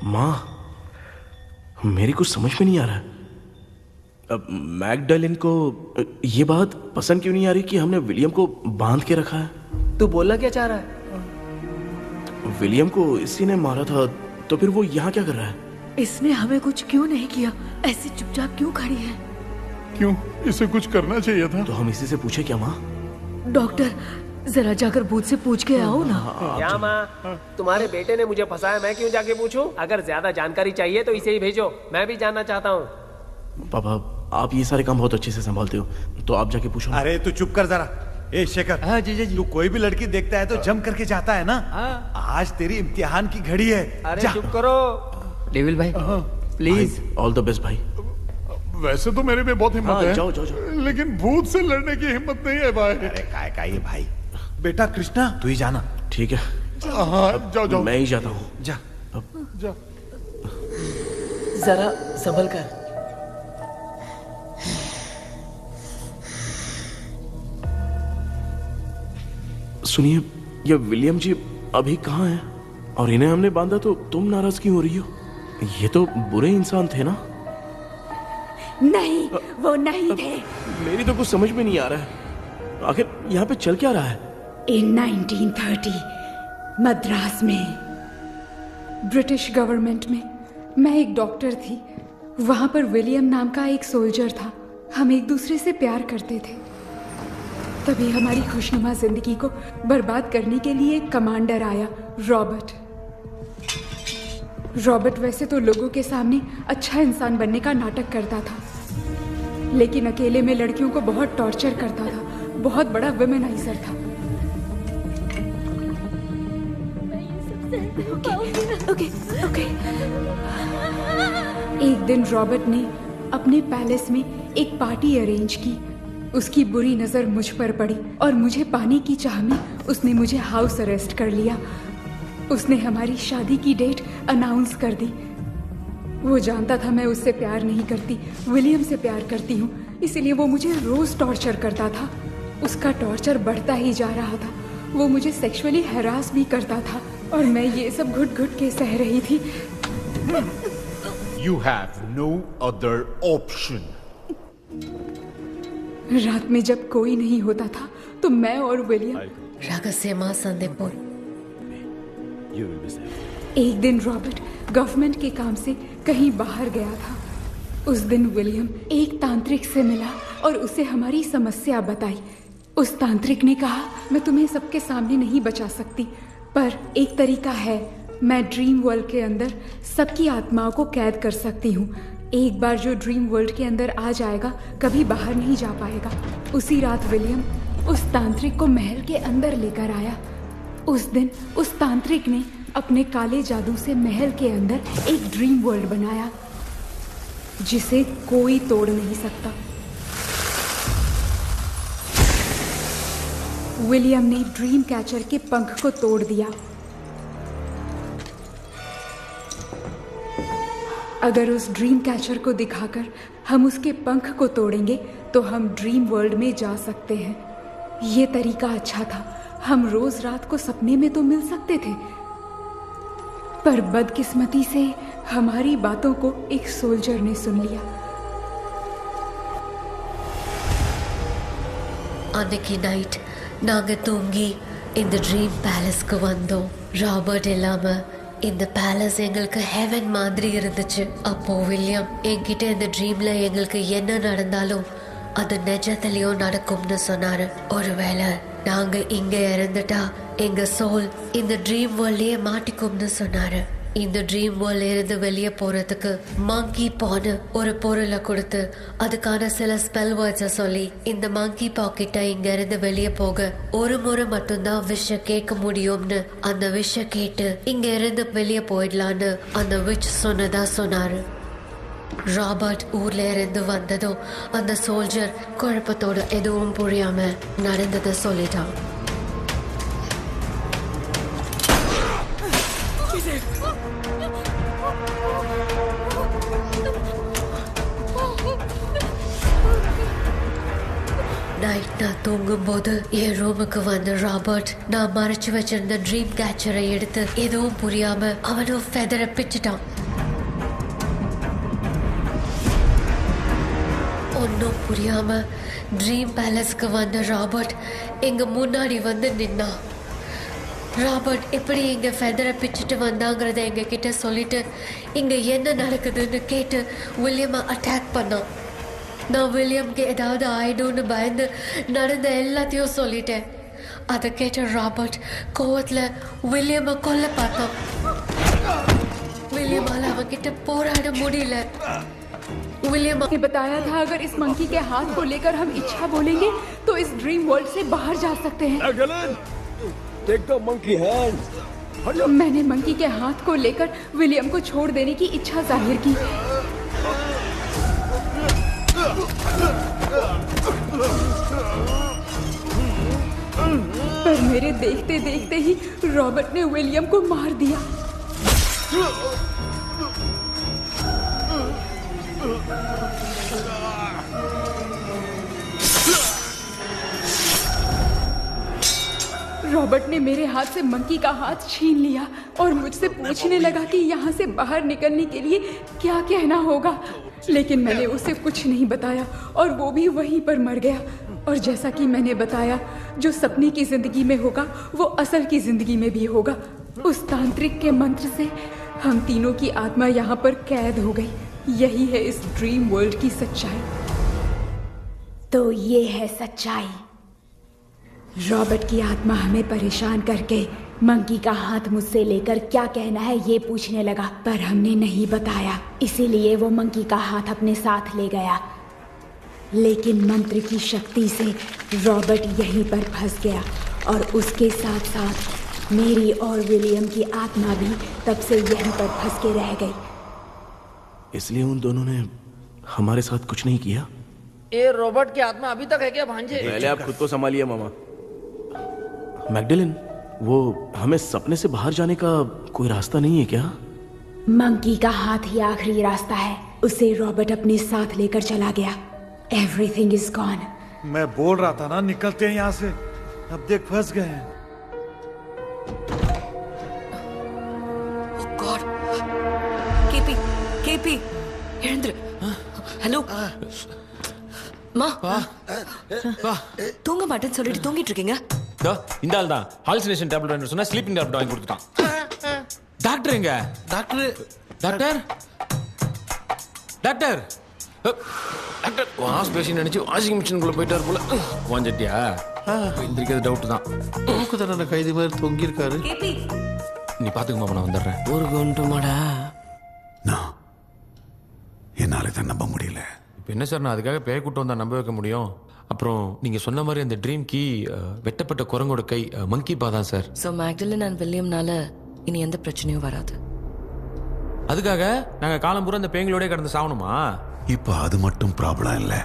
माँ मेरी कुछ समझ में नहीं आ रहा अब मैगडालिन को ये बात पसंद क्यों नहीं आ रही कि हमने विलियम को बांध के रखा है तू बोलना क्या चाह रहा है विलियम को इसी ने मारा था तो फिर वो यहाँ क्या कर रहा है इसने हमें कुछ क्यों नहीं किया ऐसे चुपचाप क्यों खड़ी है क्यों इसे कुछ करना चाहिए था तो हम इसी से पूछे क्या माँ डॉक्टर जरा जाकर भूत से पूछ के आओ ना क्या माँ तुम्हारे बेटे ने मुझे फंसाया मैं क्यों जाके पूछूं अगर ज्यादा जानकारी चाहिए तो इसे ही भेजो मैं भी जानना चाहता हूँ पापा आप ये सारे काम बहुत अच्छे से संभालते हो तो आप जाके पूछो अरे तू चुप कर जरा ए शेखर हाँ जी तू कोई भी लड़की देखता है तो जम करके जाता है ना आज तेरी इम्तिहान की घड़ी है अरे चुप करो डेविल भाई प्लीज ऑल द बेस्ट भाई वैसे तो मेरे में बहुत हिम्मत हाँ, है। जाओ, जाओ, जाओ। लेकिन भूत से लड़ने की हिम्मत नहीं है भाई। अरे काय काय ये भाई। बेटा कृष्णा तू ही जाना। ठीक है। हाँ जाओ जाओ। मैं ही जाता हूँ। जा जा। जरा संभल कर। सुनिए, ये विलियम जी अभी कहाँ हैं? और इन्हें हमने बांधा तो तुम नाराज क्यों हो रही हो? ये तो बुरे इंसान थे ना? नहीं, वो नहीं थे। मेरी तो कुछ समझ में नहीं आ रहा है। आखिर यहाँ पे चल क्या रहा है? इन 1930 मद्रास में ब्रिटिश गवर्नमेंट में मैं एक डॉक्टर थी। वहां पर विलियम नाम का एक सोल्जर था। हम एक दूसरे से प्यार करते थे। तभी हमारी खुशनुमा जिंदगी को बर्बाद करने के लिए एक कमांडर आया, रॉबर्ट। रॉबर्ट वैसे तो लोगों के सामने अच्छा इंसान बनने का नाटक करता था, लेकिन अकेले में लड़कियों को बहुत टॉर्चर करता था। बहुत बड़ा वुमेनाइजर था। ओके। एक दिन रॉबर्ट ने अपने पैलेस में एक पार्टी अरेंज की। उसकी बुरी नजर मुझ पर पड़ी और मुझे पाने की चाह में उसने मुझे हाउस अरेस्ट कर लिया। उसने हमारी शादी की डेट अनाउंस कर दी। वो जानता था मैं उससे प्यार नहीं करती, विलियम से प्यार करती हूँ, इसलिए वो मुझे रोज टॉर्चर करता था। उसका टॉर्चर बढ़ता ही जा रहा था। वो मुझे सेक्सुअली हैरास भी करता था और मैं ये सब घुट घुट के सह रही थी। You have no other option. रात में जब कोई नहीं होता था तो मैं और विलियम रहस्यमा संदेपुर। एक दिन रॉबर्ट गवर्नमेंट के काम से कहीं बाहर गया था। उस दिन विलियम एक तांत्रिक से मिला और उसे हमारी समस्या बताई। उस तांत्रिक ने कहा, मैं तुम्हें सबके सामने नहीं बचा सकती, पर एक तरीका है। मैं ड्रीम वर्ल्ड के अंदर सबकी आत्माओं को कैद कर सकती हूँ। एक बार जो ड्रीम वर्ल्ड के अंदर आ जाएगा कभी बाहर नहीं जा पाएगा। उसी रात विलियम उस तांत्रिक को महल के अंदर लेकर आया। उस दिन उस तांत्रिक ने अपने काले जादू से महल के अंदर एक ड्रीम वर्ल्ड बनाया जिसे कोई तोड़ नहीं सकता। विलियम ने ड्रीम कैचर के पंख को तोड़ दिया। अगर उस ड्रीम कैचर को दिखाकर हम उसके पंख को तोड़ेंगे तो हम ड्रीम वर्ल्ड में जा सकते हैं। ये तरीका अच्छा था। हम रोज रात को सपने में तो मिल सकते थे, पर बदकिस्मती से हमारी बातों को एक सोल्जर ने सुन लिया। அன்னைக்கு நைட் நாங்க தூங்கி இந்த ட்ரீம் பேலஸ்க்கு வந்தோம். ராபர்ட் இல்லாம இந்த பேலஸ் எங்களுக்கு ஹெவன் மாதிரி இருந்துச்சு. அப்போ வில்லியம் என்கிட்ட இந்த ட்ரீம்ல எங்களுக்கு என்ன நடந்தாலும் அது நிஜத்திலயும் நடக்கும்னு சொன்னாரு. ஒருவேளை நாங்க இங்க இறந்துட்டா எங்க சோல் இந்த ட்ரீம் வேர்ல்ட்லயே மாட்டிக்கும்னு சொன்னாரு. இந்த ட்ரீம் வேர்ல்ட்ல இருந்து வெளியே போறதுக்கு மங்கி பான்னு ஒரு பொருளை கொடுத்து அதுக்கான சில ஸ்பெல் வேர்ட்ஸை சொல்லி இந்த மங்கி பாக்கிட்ட இங்க இருந்து வெளியே போக ஒரு முறை மட்டும்தான் விஷ கேட்க முடியும்னு அந்த விஷ கேட்டு இங்க இருந்து வெளியே போயிடலான்னு அந்த விச் சொன்னதா சொன்னாரு. ராபர்ட் ஊர்ல இருந்து வந்ததும் அந்த சோல்ஜர் குழப்பத்தோட எதுவும் புரியாம நடந்ததை சொல்லிட்டான். நைட் நான் தூங்கும்போது என் ரூமுக்கு வந்த ராபர்ட் நான் மறைச்சு வச்சிருந்த ட்ரீம் கேச்சரை எடுத்து எதுவும் புரியாம அவனும் ஃபெதரை பிச்சுட்டான். ஒன்னும் புரியாம ட்ரீம் பேலஸ்க்கு வந்த ராபர்ட் எங்க முன்னாடி வந்து நின்னான். ராபர்ட் எப்படி இங்க ஃபெதரை பிச்சுட்டு வந்தாங்கிறத எங்க கிட்ட சொல்லிட்டு இங்க என்ன நடக்குதுன்னு கேட்டு வில்லியமை அட்டாக் பண்ணான். நான் வில்லியம்க்கு ஏதாவது ஆயிடும்னு பயந்து நடந்த எல்லாத்தையும் சொல்லிட்டேன். அதை கேட்ட ராபர்ட் கோவத்துல வில்லியமை கொல்ல பார்த்தான். विलियम அவன்கிட்ட போராட முடியல. विलियम ने बताया था अगर इस मंकी के हाथ को लेकर हम इच्छा बोलेंगे तो इस ड्रीम वर्ल्ड से बाहर जा सकते हैं। Take the monkey hand. मैंने मंकी के हाथ को लेकर विलियम को छोड़ देने की इच्छा जाहिर की। पर मेरे देखते देखते ही रॉबर्ट ने विलियम को मार दिया। रॉबर्ट ने मेरे हाथ से मंकी का हाथ छीन लिया और मुझसे पूछने लगा कि यहाँ से बाहर निकलने के लिए क्या कहना होगा, लेकिन मैंने उसे कुछ नहीं बताया और वो भी वहीं पर मर गया। और जैसा कि मैंने बताया, जो सपने की जिंदगी में होगा वो असल की जिंदगी में भी होगा। उस तांत्रिक के मंत्र से हम तीनों की आत्मा यहाँ पर कैद हो गई। यही है इस ड्रीम वर्ल्ड की सच्चाई। तो ये है सच्चाई। रॉबर्ट की आत्मा हमें परेशान करके मंकी का हाथ मुझसे लेकर क्या कहना है ये पूछने लगा, पर हमने नहीं बताया, इसीलिए वो मंकी का हाथ अपने साथ ले गया। लेकिन मंत्र की शक्ति से रॉबर्ट यहीं पर फंस गया और उसके साथ साथ मेरी और विलियम की आत्मा भी तब से यहीं पर फंस के रह गई। इसलिए उन दोनों ने हमारे साथ कुछ नहीं किया। ये रॉबर्ट की आत्मा अभी तक है क्या भांजे? पहले आप खुद को संभालिए मामा। मैगडेलिन, वो हमें सपने से बाहर जाने का कोई रास्ता नहीं है क्या? मंकी का हाथ ही आखिरी रास्ता है। उसे रॉबर्ट अपने साथ लेकर चला गया। Everything is gone. मैं बोल रहा था ना, निकलते हैं यहाँ से। अब देख फंस गए हैं। Oh God. KP, Hirendra, hello மா தூங்க மாட்டேன்னு சொல்லிட்டு தூங்கிட்டு இருக்கீங்க? இந்த ஆள் தான் ஹாலுசினேஷன் டேப்லெட் வாங்கி சொன்னா ஸ்லீப்பிங் டேப்லெட் வாங்கி கொடுத்துட்டான். டாக்டர் எங்க? Doctor doctor doctor doctor wash basin நினைச்சு வாஷிங் மிஷினுக்குள்ள போயிட்டாரு போல. வாஞ்சிட்டியா? எந்திரிக்கிறது டவுட் தான். தூக்கு தண்டனை கைதி மாதிரி தொங்கி இருக்காரு. நீ பாத்துக்க மாமா, நான் வந்துடுறேன். ஒரு கொண்டுமாடா என்னால இதை நம்ப முடியல. இப்போ என்ன சார், நான் அதுக்காக பேய் கூட்டம் வந்தா நம்ப வைக்க முடியும்? அப்புறம் நீங்க சொன்ன மாதிரி அந்த ட்ரீம் கீ வெட்டப்பட்ட குரங்கோட கை மங்கி பா தான் சார். ஸோ மேக்டலின் அண்ட் வில்லியம்னால இனி எந்த பிரச்சனையும் வராது. அதுக்காக நாங்க காலம் பூரா அந்த பேய்களோட கடந்து சாவணுமா? இப்போ அது மட்டும் ப்ராப்ளம் இல்லை.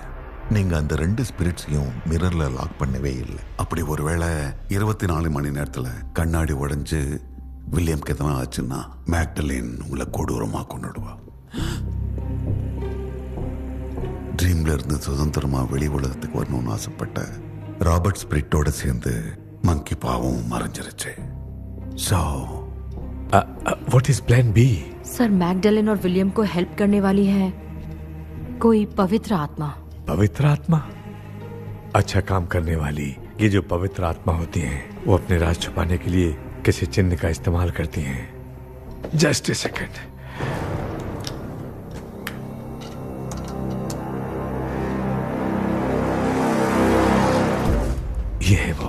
நீங்க அந்த 2 ஸ்பிரிட்ஸையும் மிரர்ல லாக் பண்ணவே இல்லை. அப்படி ஒருவேளை 24 மணி நேரத்துல கண்ணாடி உடைஞ்சு வில்லியம்க்கு எதனா ஆச்சுன்னா மேக்டலின் உங்களை கொடூரமா கொண்டுடுவா. ட்ரீம்ல இருந்து சுதந்திரமா வெளி உலகத்துக்கு வரணும்னு ஆசைப்பட்ட ராபர்ட் ஸ்பிரிட்டோட சேர்ந்து மங்கி பாவம் மறைஞ்சிருச்சு. So, what is plan B? Sir, Magdalene और विलियम को हेल्प करने वाली है कोई पवित्र आत्मा। पवित्र आत्मा? अच्छा काम करने वाली ये जो पवित्र आत्मा होती हैं, वो अपने राज छुपाने के लिए किसी चिन्ह का इस्तेमाल करती हैं। Just a second. ये है वो।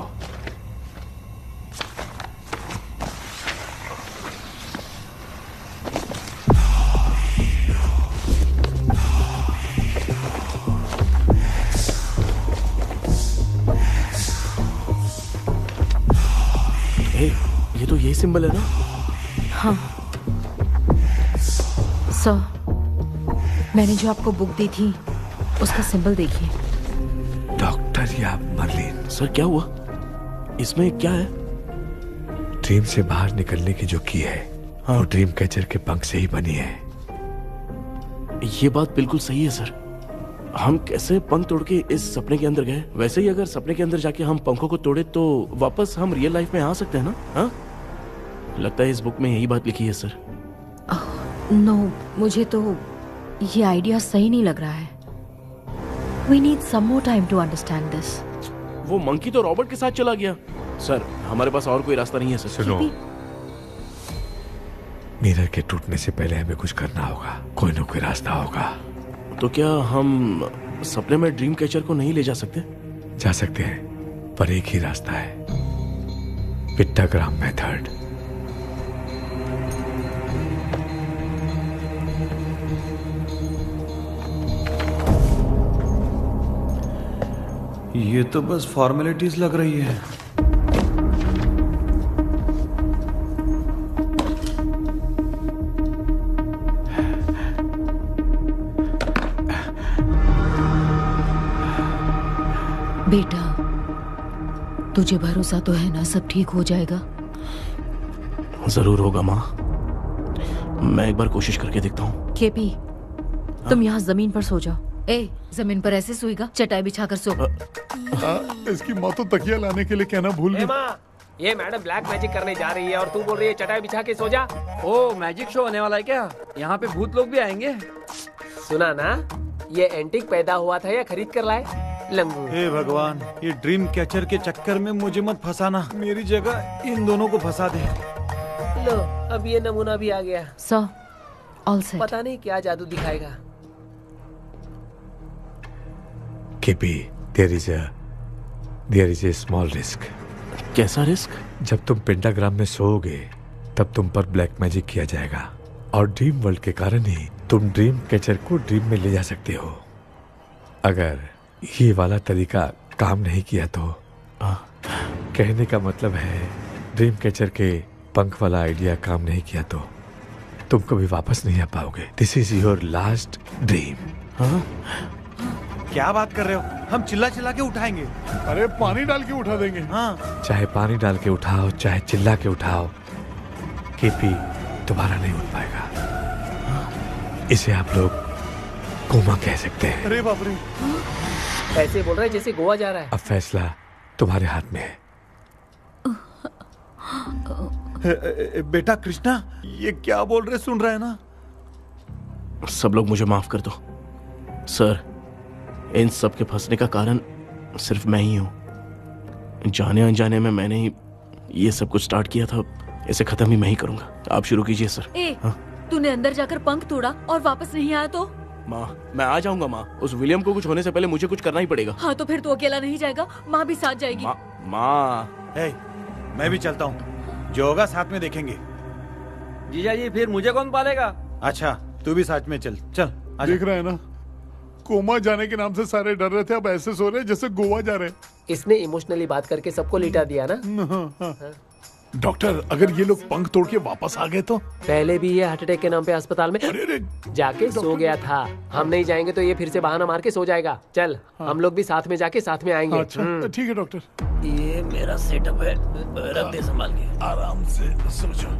ये तो यही सिंबल है ना? हाँ सर, मैंने जो आपको बुक दी थी उसका सिंबल देखिए। डॉक्टर या मर्लिन? सर क्या हुआ? इसमें क्या है? ड्रीम से बाहर निकलने की जो की है, हाँ, वो ड्रीम कैचर के पंख से ही बनी है। ये बात बिल्कुल सही है सर। हम कैसे पंख तोड़ के इस सपने के अंदर गए? वैसे ही अगर सपने के अंदर जाके हम पंखों को तोड़े तो वापस हम रियल लाइफ में आ सकते हैं ना? हाँ, लगता है इस बुक में यही बात लिखी है सर। नो, मुझे तो ये आइडिया सही नहीं लग रहा है। We need some more time to understand this. वो मंकी तो रॉबर्ट के साथ चला गया। सर, हमारे पास और कोई रास्ता नहीं है सर। सुनो, मिरर के टूटने से पहले हमें कुछ करना होगा। कोई ना कोई रास्ता होगा। तो क्या हम सपने में ड्रीम कैचर को नहीं ले जा सकते? जा सकते हैं, पर एक ही रास्ता है, पिट्टाग्राम मेथड। ये तो बस फॉर्मेलिटीज लग रही है। तुझे भरोसा तो है ना सब ठीक हो जाएगा? जरूर होगा माँ, मैं एक बार कोशिश करके देखता हूँ। केपी, तुम यहाँ जमीन पर सो जाओ। ए, जमीन पर ऐसे सोएगा? चटाई बिछाकर सो। इसकी माँ तो तकिया लाने के लिए कहना भूल गई। माँ, ये मैडम ब्लैक मैजिक करने जा रही है और तू बोल रही है चटाई बिछा के सो जा। ओ, मैजिक शो होने वाला है क्या? यहाँ पे भूत लोग भी आएंगे? सुना ना, ये एंटीक पैदा हुआ था या खरीद कर लाए? लंगू। हे भगवान, ये ड्रीम कैचर के चक्कर में मुझे मत फंसाना, मेरी जगह इन दोनों को फंसा दे। लो, अब ये नमूना भी आ गया। सो, ऑल सेट। पता नहीं क्या जादू दिखाएगा। KP, there is a small risk। कैसा रिस्क? जब तुम पेंटाग्राम में सोओगे तब तुम पर ब्लैक मैजिक किया जाएगा और ड्रीम वर्ल्ड के कारण ही तुम ड्रीम कैचर को ड्रीम में ले जा सकते हो। अगर ये वाला तरीका काम नहीं किया तो कहने का मतलब है ड्रीम कैचर के पंख वाला आइडिया काम नहीं किया तो तुम कभी वापस नहीं आ पाओगे। This is your last dream. क्या बात कर रहे हो? हम चिल्ला चिल्ला के उठाएंगे। अरे पानी डाल के उठा देंगे। हाँ, चाहे पानी डाल के उठाओ, चाहे चिल्ला के उठाओ, केपी दोबारा नहीं उठ पाएगा। इसे आप लोग कोमा कह सकते हैं। अरे बाप रे, ऐसे बोल रहे जैसे गोवा जा रहा है। अब फैसला तुम्हारे हाथ में है। बेटा कृष्णा, ये क्या बोल रहे सुन रहा है ना? सब लोग मुझे माफ कर दो सर, इन सब के फंसने का कारण सिर्फ मैं ही हूँ। जाने अनजाने में मैंने ही ये सब कुछ स्टार्ट किया था, इसे खत्म ही मैं ही करूंगा। आप शुरू कीजिए सर। तूने अंदर जाकर पंख तोड़ा और वापस नहीं आया तो? माँ, मैं आ जाऊंगा माँ। उस विलियम को कुछ होने से पहले मुझे कुछ करना ही पड़ेगा। हाँ, तो फिर तू अकेला नहीं जाएगा, माँ भी साथ जाएगी। माँ, मैं भी चलता हूँ, जो होगा साथ में देखेंगे। जीजा जी, फिर मुझे कौन पालेगा? अच्छा, तू भी साथ में चल। चल, देख रहे हैं ना, कोमा जाने के नाम से सारे डर रहे थे, अब ऐसे सो रहे जैसे गोवा जा रहे। इसने इमोशनली बात करके सबको लिटा दिया ना। डॉक्टर, अगर ये लोग पंख तोड़ के वापस आ गए तो? पहले भी ये हार्ट अटैक के नाम पे अस्पताल में जाके सो गया था। हम नहीं जाएंगे तो ये फिर से बहाना मार के सो जाएगा। चल, हम लोग भी साथ में जाके साथ में आएंगे। अच्छा, ठीक है डॉक्टर। ये मेरा सेटअप है, रख दे संभाल के। आराम से सो जाओ।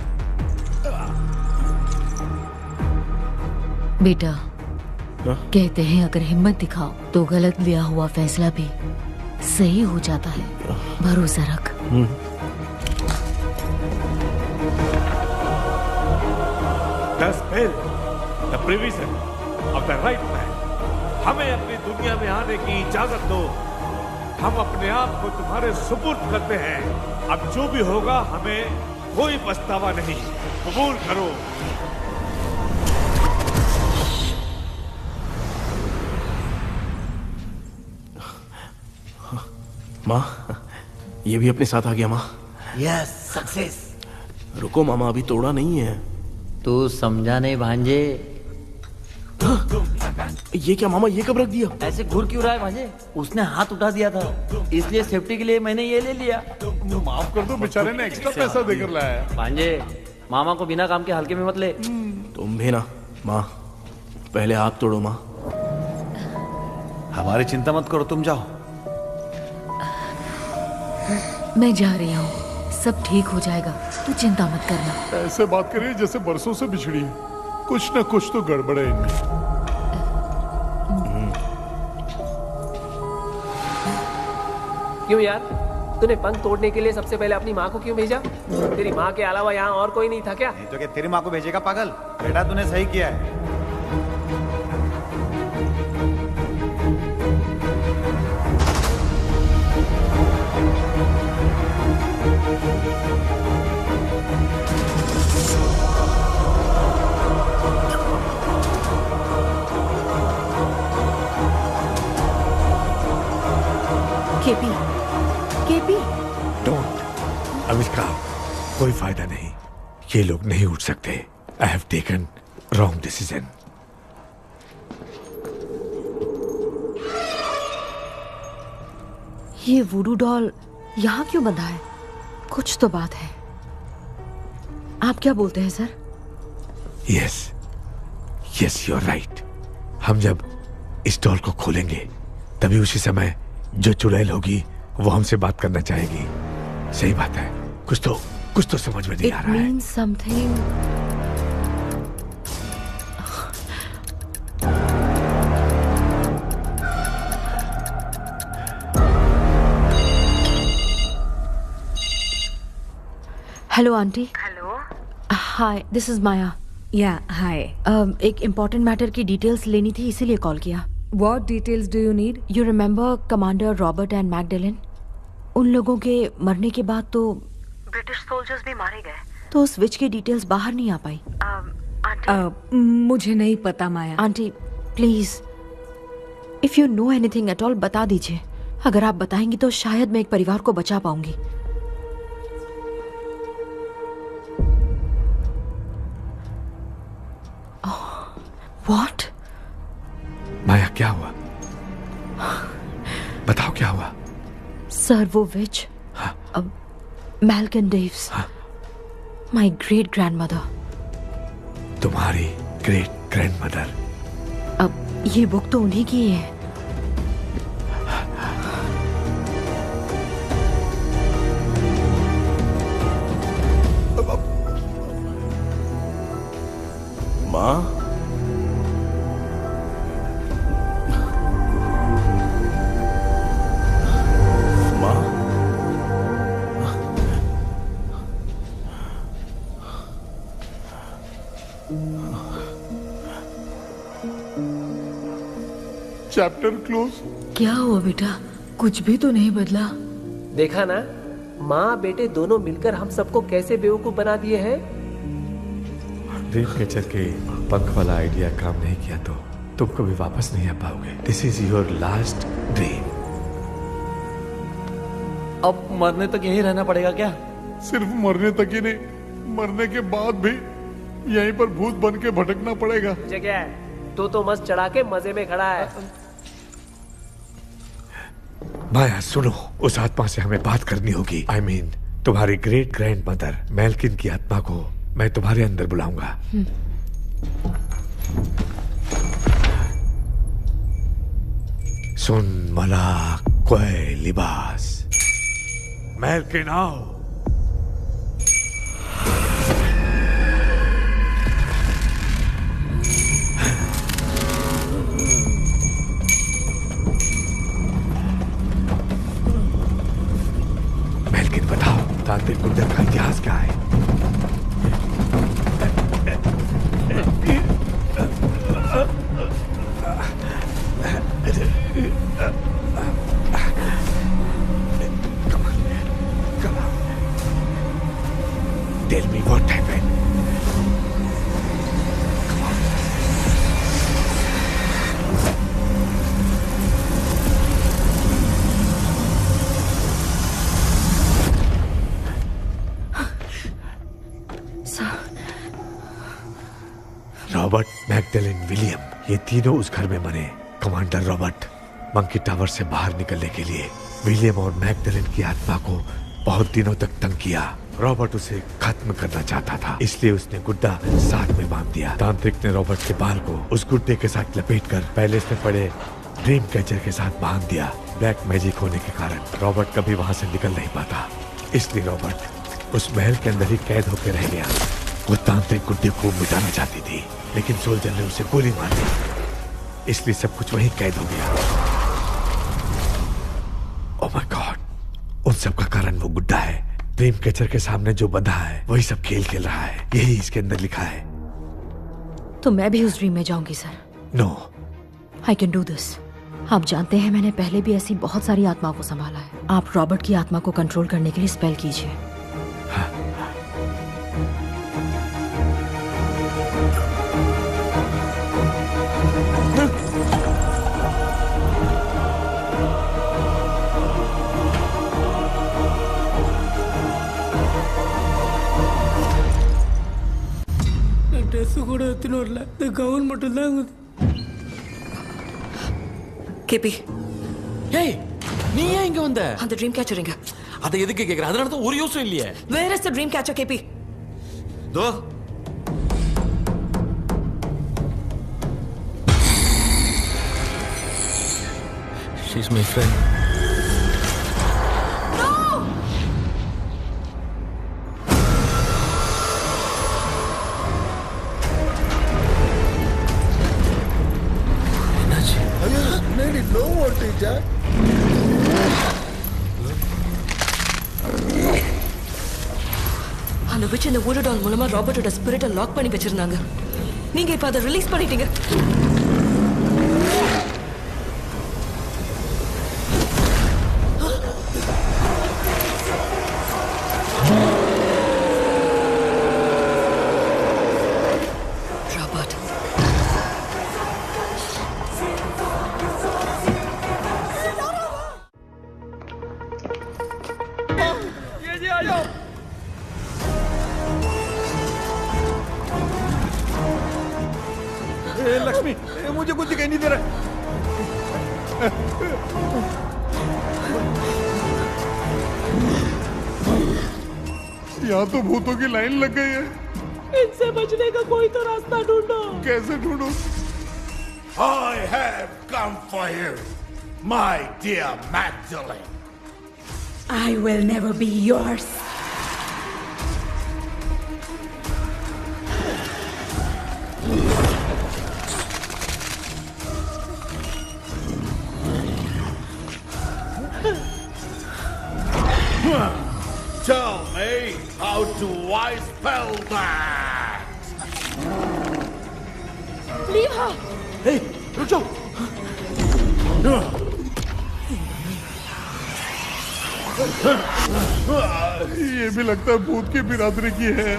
बेटा, कहते हैं अगर हिम्मत दिखाओ तो गलत लिया हुआ फैसला भी सही हो जाता है। भरोसा रख। The spell, the provision of the right man। हमें अपनी दुनिया में आने की इजाजत दो। हम अपने आप को तुम्हारे सुपुर्द करते हैं। अब जो भी होगा हमें कोई पछतावा नहीं। कबूल करो। माँ, ये भी अपने साथ आ गया। माँ, यस, सक्सेस। रुको मामा, अभी तोड़ा नहीं है। तू समझा नहीं भांजे। ये क्या मामा, ये कब रख दिया? ऐसे घूर क्यों रहा है भांजे? उसने हाथ उठा दिया था, इसलिए सेफ्टी के लिए मैंने ये ले लिया। माफ कर दो, बेचारे ने एक्स्ट्रा पैसा देकर लाया है। भांजे, मामा को बिना काम के हल्के में मत ले। तुम भी ना। माँ, पहले आप तोड़ो। माँ, हमारी चिंता मत करो, तुम जाओ। मैं जा रही हूँ, सब ठीक हो जाएगा, तू चिंता मत करना। ऐसे बात करिए जैसे बरसों से बिछड़ी है। कुछ न कुछ तो गड़बड़ है इनमें। क्यों यार, तूने पंख तोड़ने के लिए सबसे पहले अपनी माँ को क्यों भेजा? तेरी माँ के अलावा यहाँ और कोई नहीं था क्या? नहीं तो क्या तेरी माँ को भेजेगा पागल? बेटा तूने सही किया है। KP, KP, don't. आविष्कार, कोई फायदा नहीं। ये लोग नहीं उठ सकते। I have taken wrong decision. ये वुडू डॉल यहाँ क्यों बंधा है? कुछ तो बात है। आप क्या बोलते हैं sir? Yes, yes, you are right. हम जब इस डॉल को खोलेंगे तभी उसी समय जो चुड़ैल होगी वो हमसे बात करना चाहेगी। सही बात है, कुछ तो समझ में नहीं आ रहा है। It means something. Hello aunty. Hello. Hi, this is Maya. Yeah hi. एक इम्पोर्टेंट मैटर की डिटेल्स लेनी थी, इसीलिए कॉल किया। What details do you need? You remember commander Robert and Magdalene? उन लोगों के मरने के बाद तो ब्रिटिश सोल्जर्स भी मारे गए। तो उस विच की डिटेल्स बाहर नहीं आ पाई। मुझे नहीं पता Maya. Aunty please, if you know anything at all बता दीजिए। अगर आप बताएंगी तो शायद मैं एक परिवार को बचा पाऊंगी। व्हाट? माया क्या हुआ? बताओ क्या हुआ? सर वो विच मैल्कन डेव्स, माय ग्रेट ग्रैंडमदर। तुम्हारी ग्रेट ग्रैंडमदर? अब ये बुक तो उन्हीं की है। माँ, चैप्टर क्लोज। क्या हुआ बेटा? कुछ भी तो नहीं बदला। देखा ना, माँ बेटे दोनों मिलकर हम सबको कैसे बेवकूफ बना दिए हैं। ड्रीम कैचर के पंख वाला आइडिया काम नहीं किया तो तुम कभी वापस नहीं आ पाओगे। This is your last dream. अब मरने तक यहीं रहना पड़ेगा क्या? सिर्फ मरने तक ही नहीं, मरने के बाद भी यहीं पर भूत बन के भटकना पड़ेगा। जगह है तो मस्त चढ़ा के मजे में खड़ा है। माया सुनो, उस आत्मा से हमें बात करनी होगी। I mean, तुम्हारी ग्रेट ग्रैंड मदर मेल्किन की आत्मा को मैं तुम्हारे अंदर बुलाऊंगा। सुन मला कोई लिबास, मेल्किन आओ। मेल्किन बताओ, तांत्रिक गुंडर का इतिहास क्या है? Tell me what happened. Robert, Magdalene, William, ये तीनों उस घर में मरे। कमांडर रॉबर्ट मंकी टावर से बाहर निकलने के लिए विलियम और मैगडेलिन की आत्मा को बहुत दिनों तक तंग किया। रॉबर्ट उसे खत्म करना चाहता था, इसलिए उसने गुड्डा साथ में बांध दिया। तांत्रिक ने रॉबर्ट के बाल को उस गुड्डे के साथ लपेटकर पैलेस में पड़े ड्रीम कैचर के साथ बांध दिया। ब्लैक मैजिक होने के कारण रॉबर्ट कभी वहां से निकल नहीं पाता, इसलिए रॉबर्ट उस महल के अंदर ही कैद होकर रह गया। वो तांत्रिक गुड्डे को मिटाना चाहती थी, लेकिन सोल्जर ने उसे गोली मार दी, इसलिए सब कुछ वहीं कैद हो गया। ओह माय गॉड, उन सब का कारण वो गुड्डा है। ड्रीम कैचर के सामने जो बंधा है वही सब खेल खेल रहा है, यही इसके अंदर लिखा है। तो मैं भी उस ड्रीम में जाऊंगी सर? No, I can do this. आप जानते हैं मैंने पहले भी ऐसी बहुत सारी आत्माओं को संभाला है। आप रॉबर्ट की आत्मा को कंट्रोल करने के लिए स्पेल कीजिए। ட்ரெஸ் கூட எடுத்துன்னு வரல, இந்த கவுன் மட்டும் தான் இருக்குது. கேபி, ஏய் நீ ஏன் இங்க வந்த? அந்த ட்ரீம் கேச்சர் எங்க? அதை எதுக்கு கேக்குற? அதனால தான் ஒரு யூஸும் இல்லையே. Where is the dream catcher, கேபி? தோ she's my friend. அவனை வச்சு இந்த ஊடடால் மூலமா ராபர்ட்டோட ஸ்பிரிட்டை லாக் பண்ணி வச்சிருந்தாங்க. நீங்க இப்ப அதை ரிலீஸ் பண்ணிட்டீங்க. ராபர்ட், लक्ष्मी, मुझे कुछ दिखाई नहीं दे रहा। यहाँ तो भूतों की लाइन लग गई है। इनसे बचने का कोई तो रास्ता ढूंढो। कैसे ढूंढूं? I have come for you, my dear Magdalene. I will never be yours. Tell me, how do I spell that? Leave her. Hey, रुक जाओ। ये भी लगता है भूत की बिरादरी की है।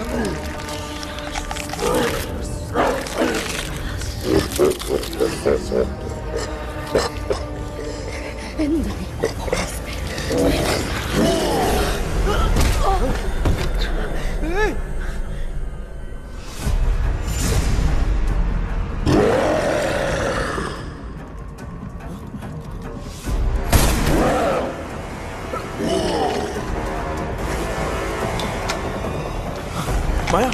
माया,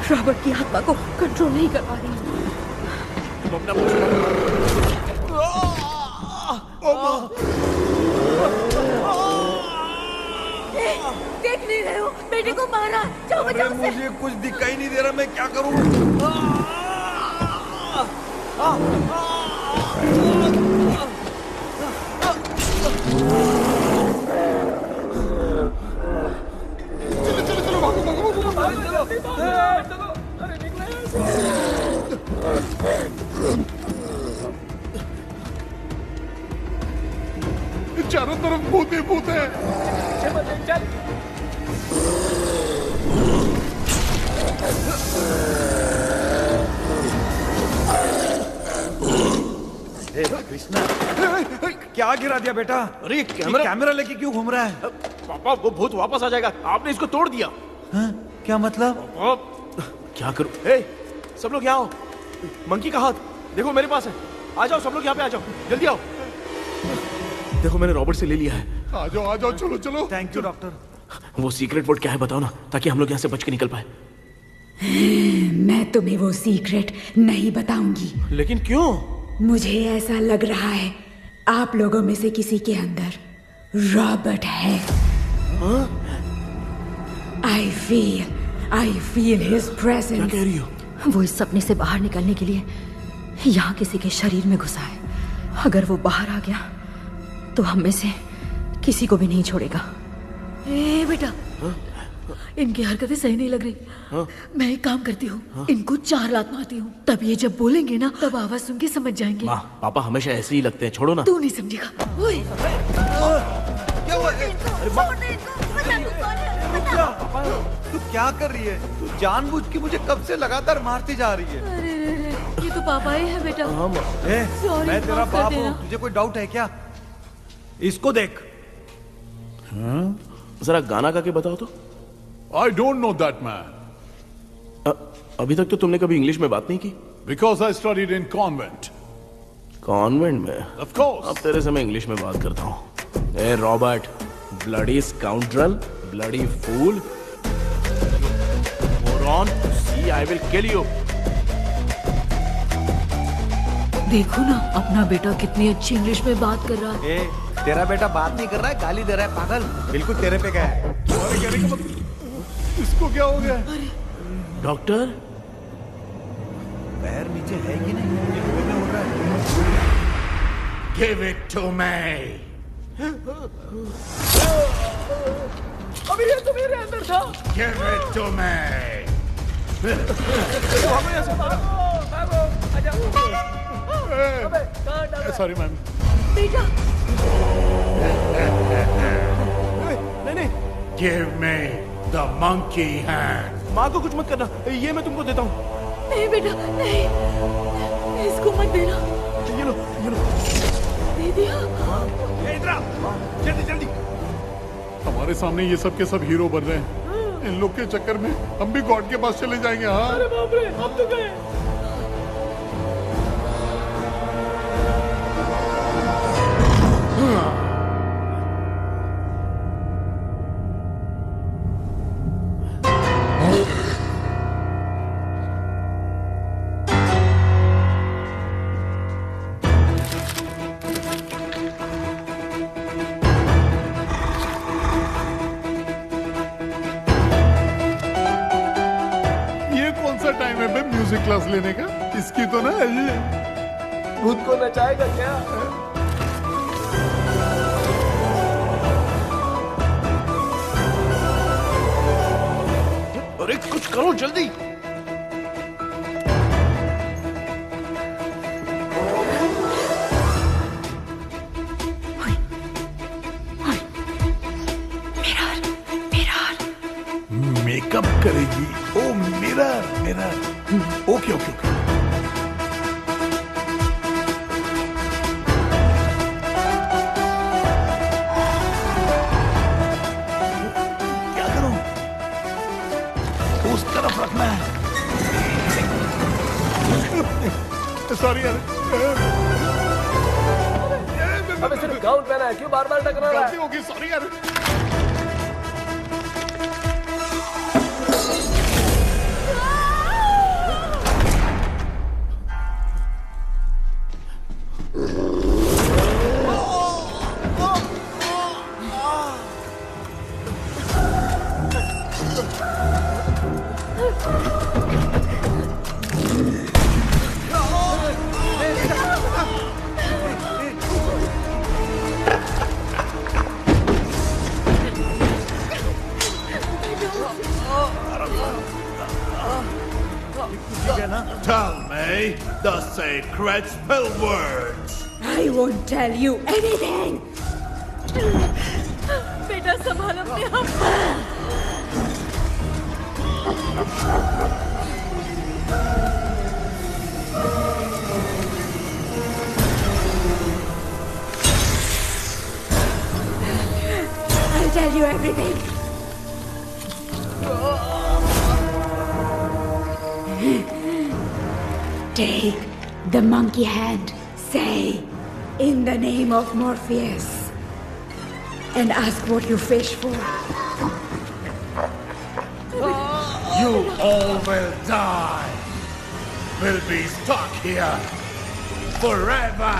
रॉबर्ट की आत्मा को कंट्रोल नहीं कर पा रही। देख नहीं रहे हो, बेटे को मारा। जाओ बचाओ उसे। मुझे कुछ दिखाई नहीं दे रहा, मैं क्या करूं? चारों तरफ भूत ही भूत है। कृष्णा, क्या गिरा दिया बेटा? अरे कैमरा लेके क्यों घूम रहा है? पापा, वो भूत वापस आ जाएगा। आपने इसको तोड़ दिया। क्या मतलब? क्या करूं? सब लोग यहाँ आओ। मंकी का हाथ देखो मेरे पास है। आ जाओ सब लोग यहाँ पे, आ जाओ, जल्दी आओ। देखो मैंने रॉबर्ट से ले लिया है। आ जाओ, चलो चलो। Thank you doctor. वो सीक्रेट वर्ड क्या है बताओ ना, ताकि हम लोग यहाँ से बच के निकल पाए। मैं तुम्हें वो सीक्रेट नहीं बताऊंगी। लेकिन क्यों? मुझे ऐसा लग रहा है आप लोगों में से किसी के अंदर रॉबर्ट है। I feel his presence. क्या कह रही हो? वो इस सपने से बाहर निकलने के लिए यहाँ किसी के शरीर में घुसा है। अगर वो बाहर आ गया तो हम में से किसी को भी नहीं छोड़ेगा। ए बेटा, इनकी हरकतें सही नहीं लग रही। मैं एक काम करती हूँ, इनको 4 लात मारती हूँ, तब ये जब बोलेंगे ना तब आवाज सुन के समझ जाएंगे। पापा हमेशा ऐसे ही लगते हैं, छोड़ो ना। तू नहीं समझेगा। क्या हुआ? तू क्या कर रही है? तू जानबूझ के मुझे कब से लगातार मारती जा रही है। अरे ये तो पापा ही है बेटा। Sorry, मैं तेरा माफ कर बाप देना। हूँ, तुझे कोई डाउट है क्या? इसको देख। जरा गाना गा के बताओ तो। I don't know that man. अभी तक तो तुमने कभी इंग्लिश में बात नहीं की। Because I studied in convent. Convent में? Of course. अब तेरे से मैं इंग्लिश में बात करता हूँ। ए Robert, bloody scoundrel, bloody fool, moron, see I will kill you. देखो ना अपना बेटा कितनी अच्छी इंग्लिश में बात कर रहा है। तेरा बेटा बात नहीं कर रहा है, गाली दे रहा है पागल। बिल्कुल तेरे पे गया है। इसको क्या हो गया? डॉक्टर, पैर नीचे है कि नहीं? ये में हो रहा है। Give it to me. अभी ये तो मेरे अंदर था। Give it to me. Sorry ma'am. बेटा नहीं, Give me the monkey hand. माँ को कुछ मत करना, ये मैं तुमको देता हूँ। नहीं बेटा नहीं, इसको मत देना। ये लो दे दिया। जल्दी जल्दी। हमारे सामने ये सब के सब हीरो बन रहे हैं, इन लोग के चक्कर में हम भी गॉड के पास चले जाएंगे। हाँ अरे बाप रे, हम तो गए। टाइम है बे म्यूजिक क्लास लेने का? इसकी तो ना खुद को नचाएगा क्या? अरे कुछ करो जल्दी। मेकअप करेगी। Oh mirror mirror. Okay okay okay. क्या करूं? उस तरफ रखना है। सॉरी यार। अबे सिर्फ गाउन पहना है, क्यों बार बार टकरा रहा है? गलती होगी, सॉरी यार। Tell me the sacred spell words. I won't tell you anything. बेटा संभाल अपने आप। I'll tell you everything. Take the monkey hand, say, in the name of Morpheus, and ask what you fish for. You all will die. Will be stuck here forever.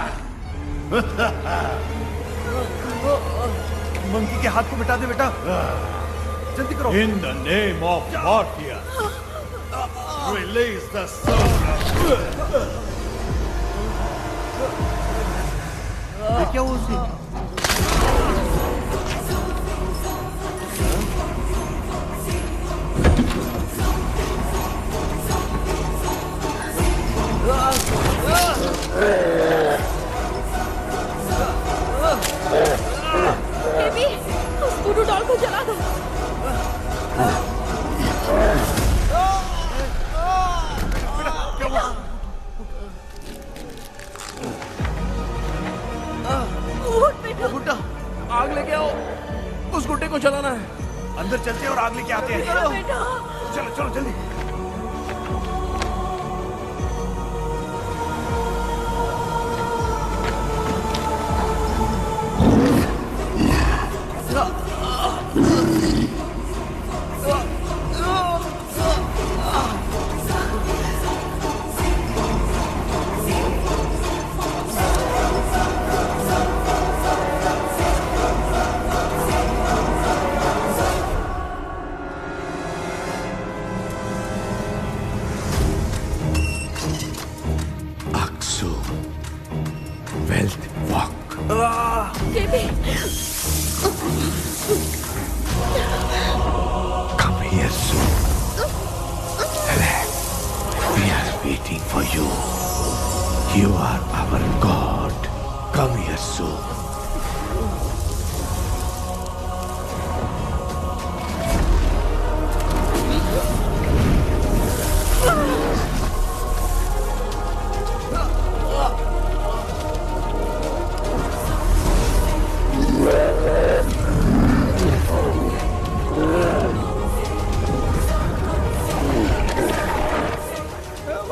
Monkey के हाथ को मिटा दे बेटा, जल्दी करो। In the name of Morpheus, release the soul of... ये क्या हुआ उसे? बेबी, उस वुडू डॉल को जला दो। गुड्डा, आग लेके आओ। उस गुड्डे को जलाना है। अंदर चलते हैं और आग लेके आते हैं। चलो चलो जल्दी। You are our God. Come here soon.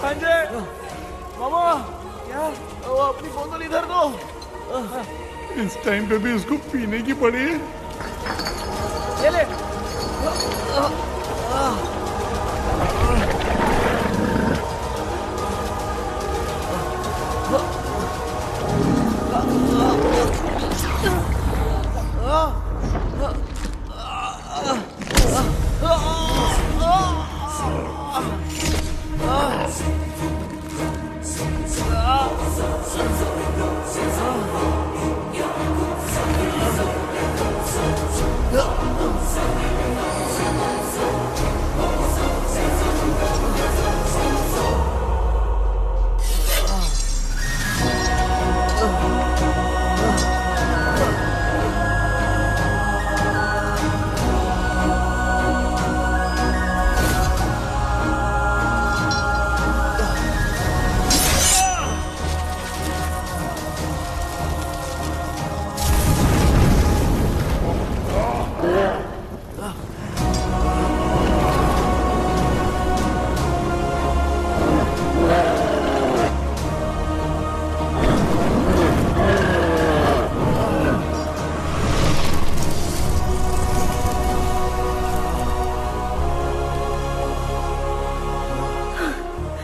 भांजे, मामा, क्या? वो अपनी बोतल इधर दो। इस टाइम पे भी उसको पीने की पड़ी है। ले ले।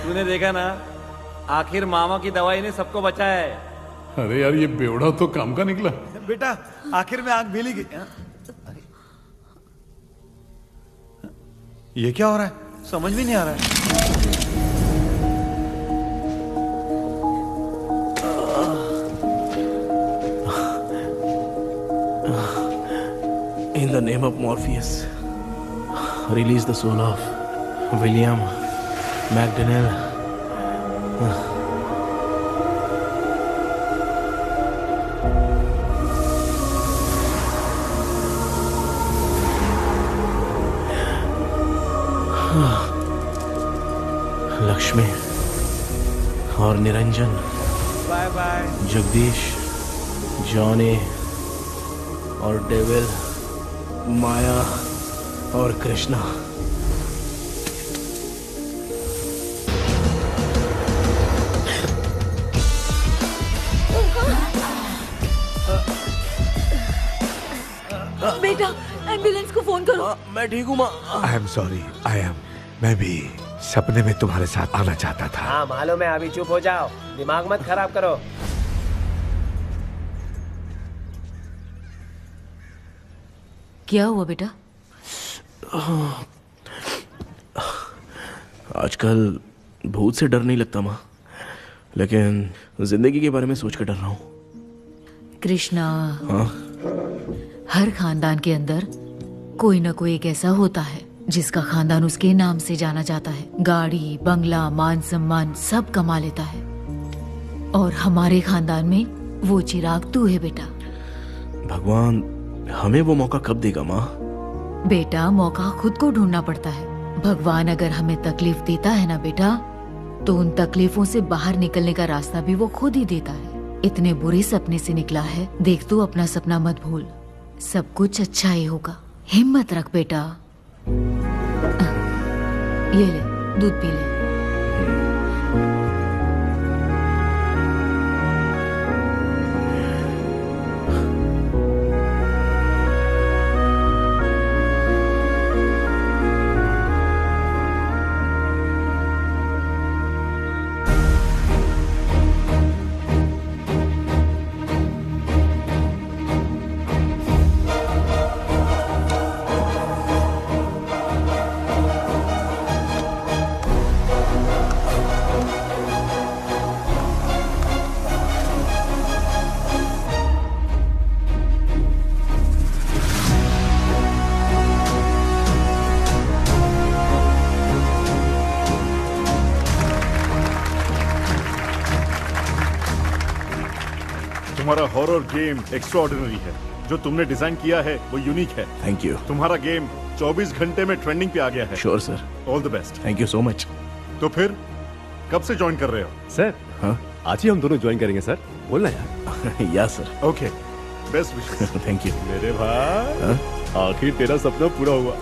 तूने देखा ना, आखिर मामा की दवाई ने सबको बचाया है। अरे यार, ये बेवड़ा तो काम का निकला। बेटा, आखिर में आंख भीली गई। ये क्या हो रहा है? समझ में नहीं आ रहा है। In the name of Morpheus, release the soul of William McDonnell. Lakshmi और Niranjan, bye bye. Jagdish, Johnny और डेविल, माया और कृष्णा। बेटा, एम्बुलेंस को फोन करो। मैं ठीक हूँ माँ। आई एम सॉरी, मैं भी सपने में तुम्हारे साथ आना चाहता था। हाँ मालूम है, अभी चुप हो जाओ, दिमाग मत खराब करो। क्या हुआ बेटा? आजकल भूत से डर नहीं लगता माँ, लेकिन जिंदगी के बारे में सोच कर डर रहा हूँ। कृष्णा, हाँ? हर खानदान के अंदर कोई ना कोई एक ऐसा होता है जिसका खानदान उसके नाम से जाना जाता है। गाड़ी, बंगला, मान सम्मान सब कमा लेता है, और हमारे खानदान में वो चिराग तू है बेटा। भगवान हमें वो मौका कब देगा माँ? बेटा, मौका खुद को ढूंढना पड़ता है। भगवान अगर हमें तकलीफ देता है ना बेटा, तो उन तकलीफों से बाहर निकलने का रास्ता भी वो खुद ही देता है। इतने बुरे सपने से निकला है, देख तू अपना सपना मत भूल, सब कुछ अच्छा ही होगा। हिम्मत रख बेटा। ये ले, दूध पी ले। तुम्हारा हॉरर गेम एक्स्ट्राऑर्डिनरी है। जो तुमने डिजाइन किया है वो यूनिक है। Thank you. तुम्हारा गेम 24 घंटे में ट्रेंडिंग पे आ गया है। Sure sir. All the best. Thank you so much. तो फिर कब से ज्वाइन कर रहे हो? सर हाँ आज ही हम दोनों ज्वाइन करेंगे सर। बोलना यार। या sir. Okay best wishes. Thank you. मेरे भाई आखिर तेरा सपना पूरा हुआ।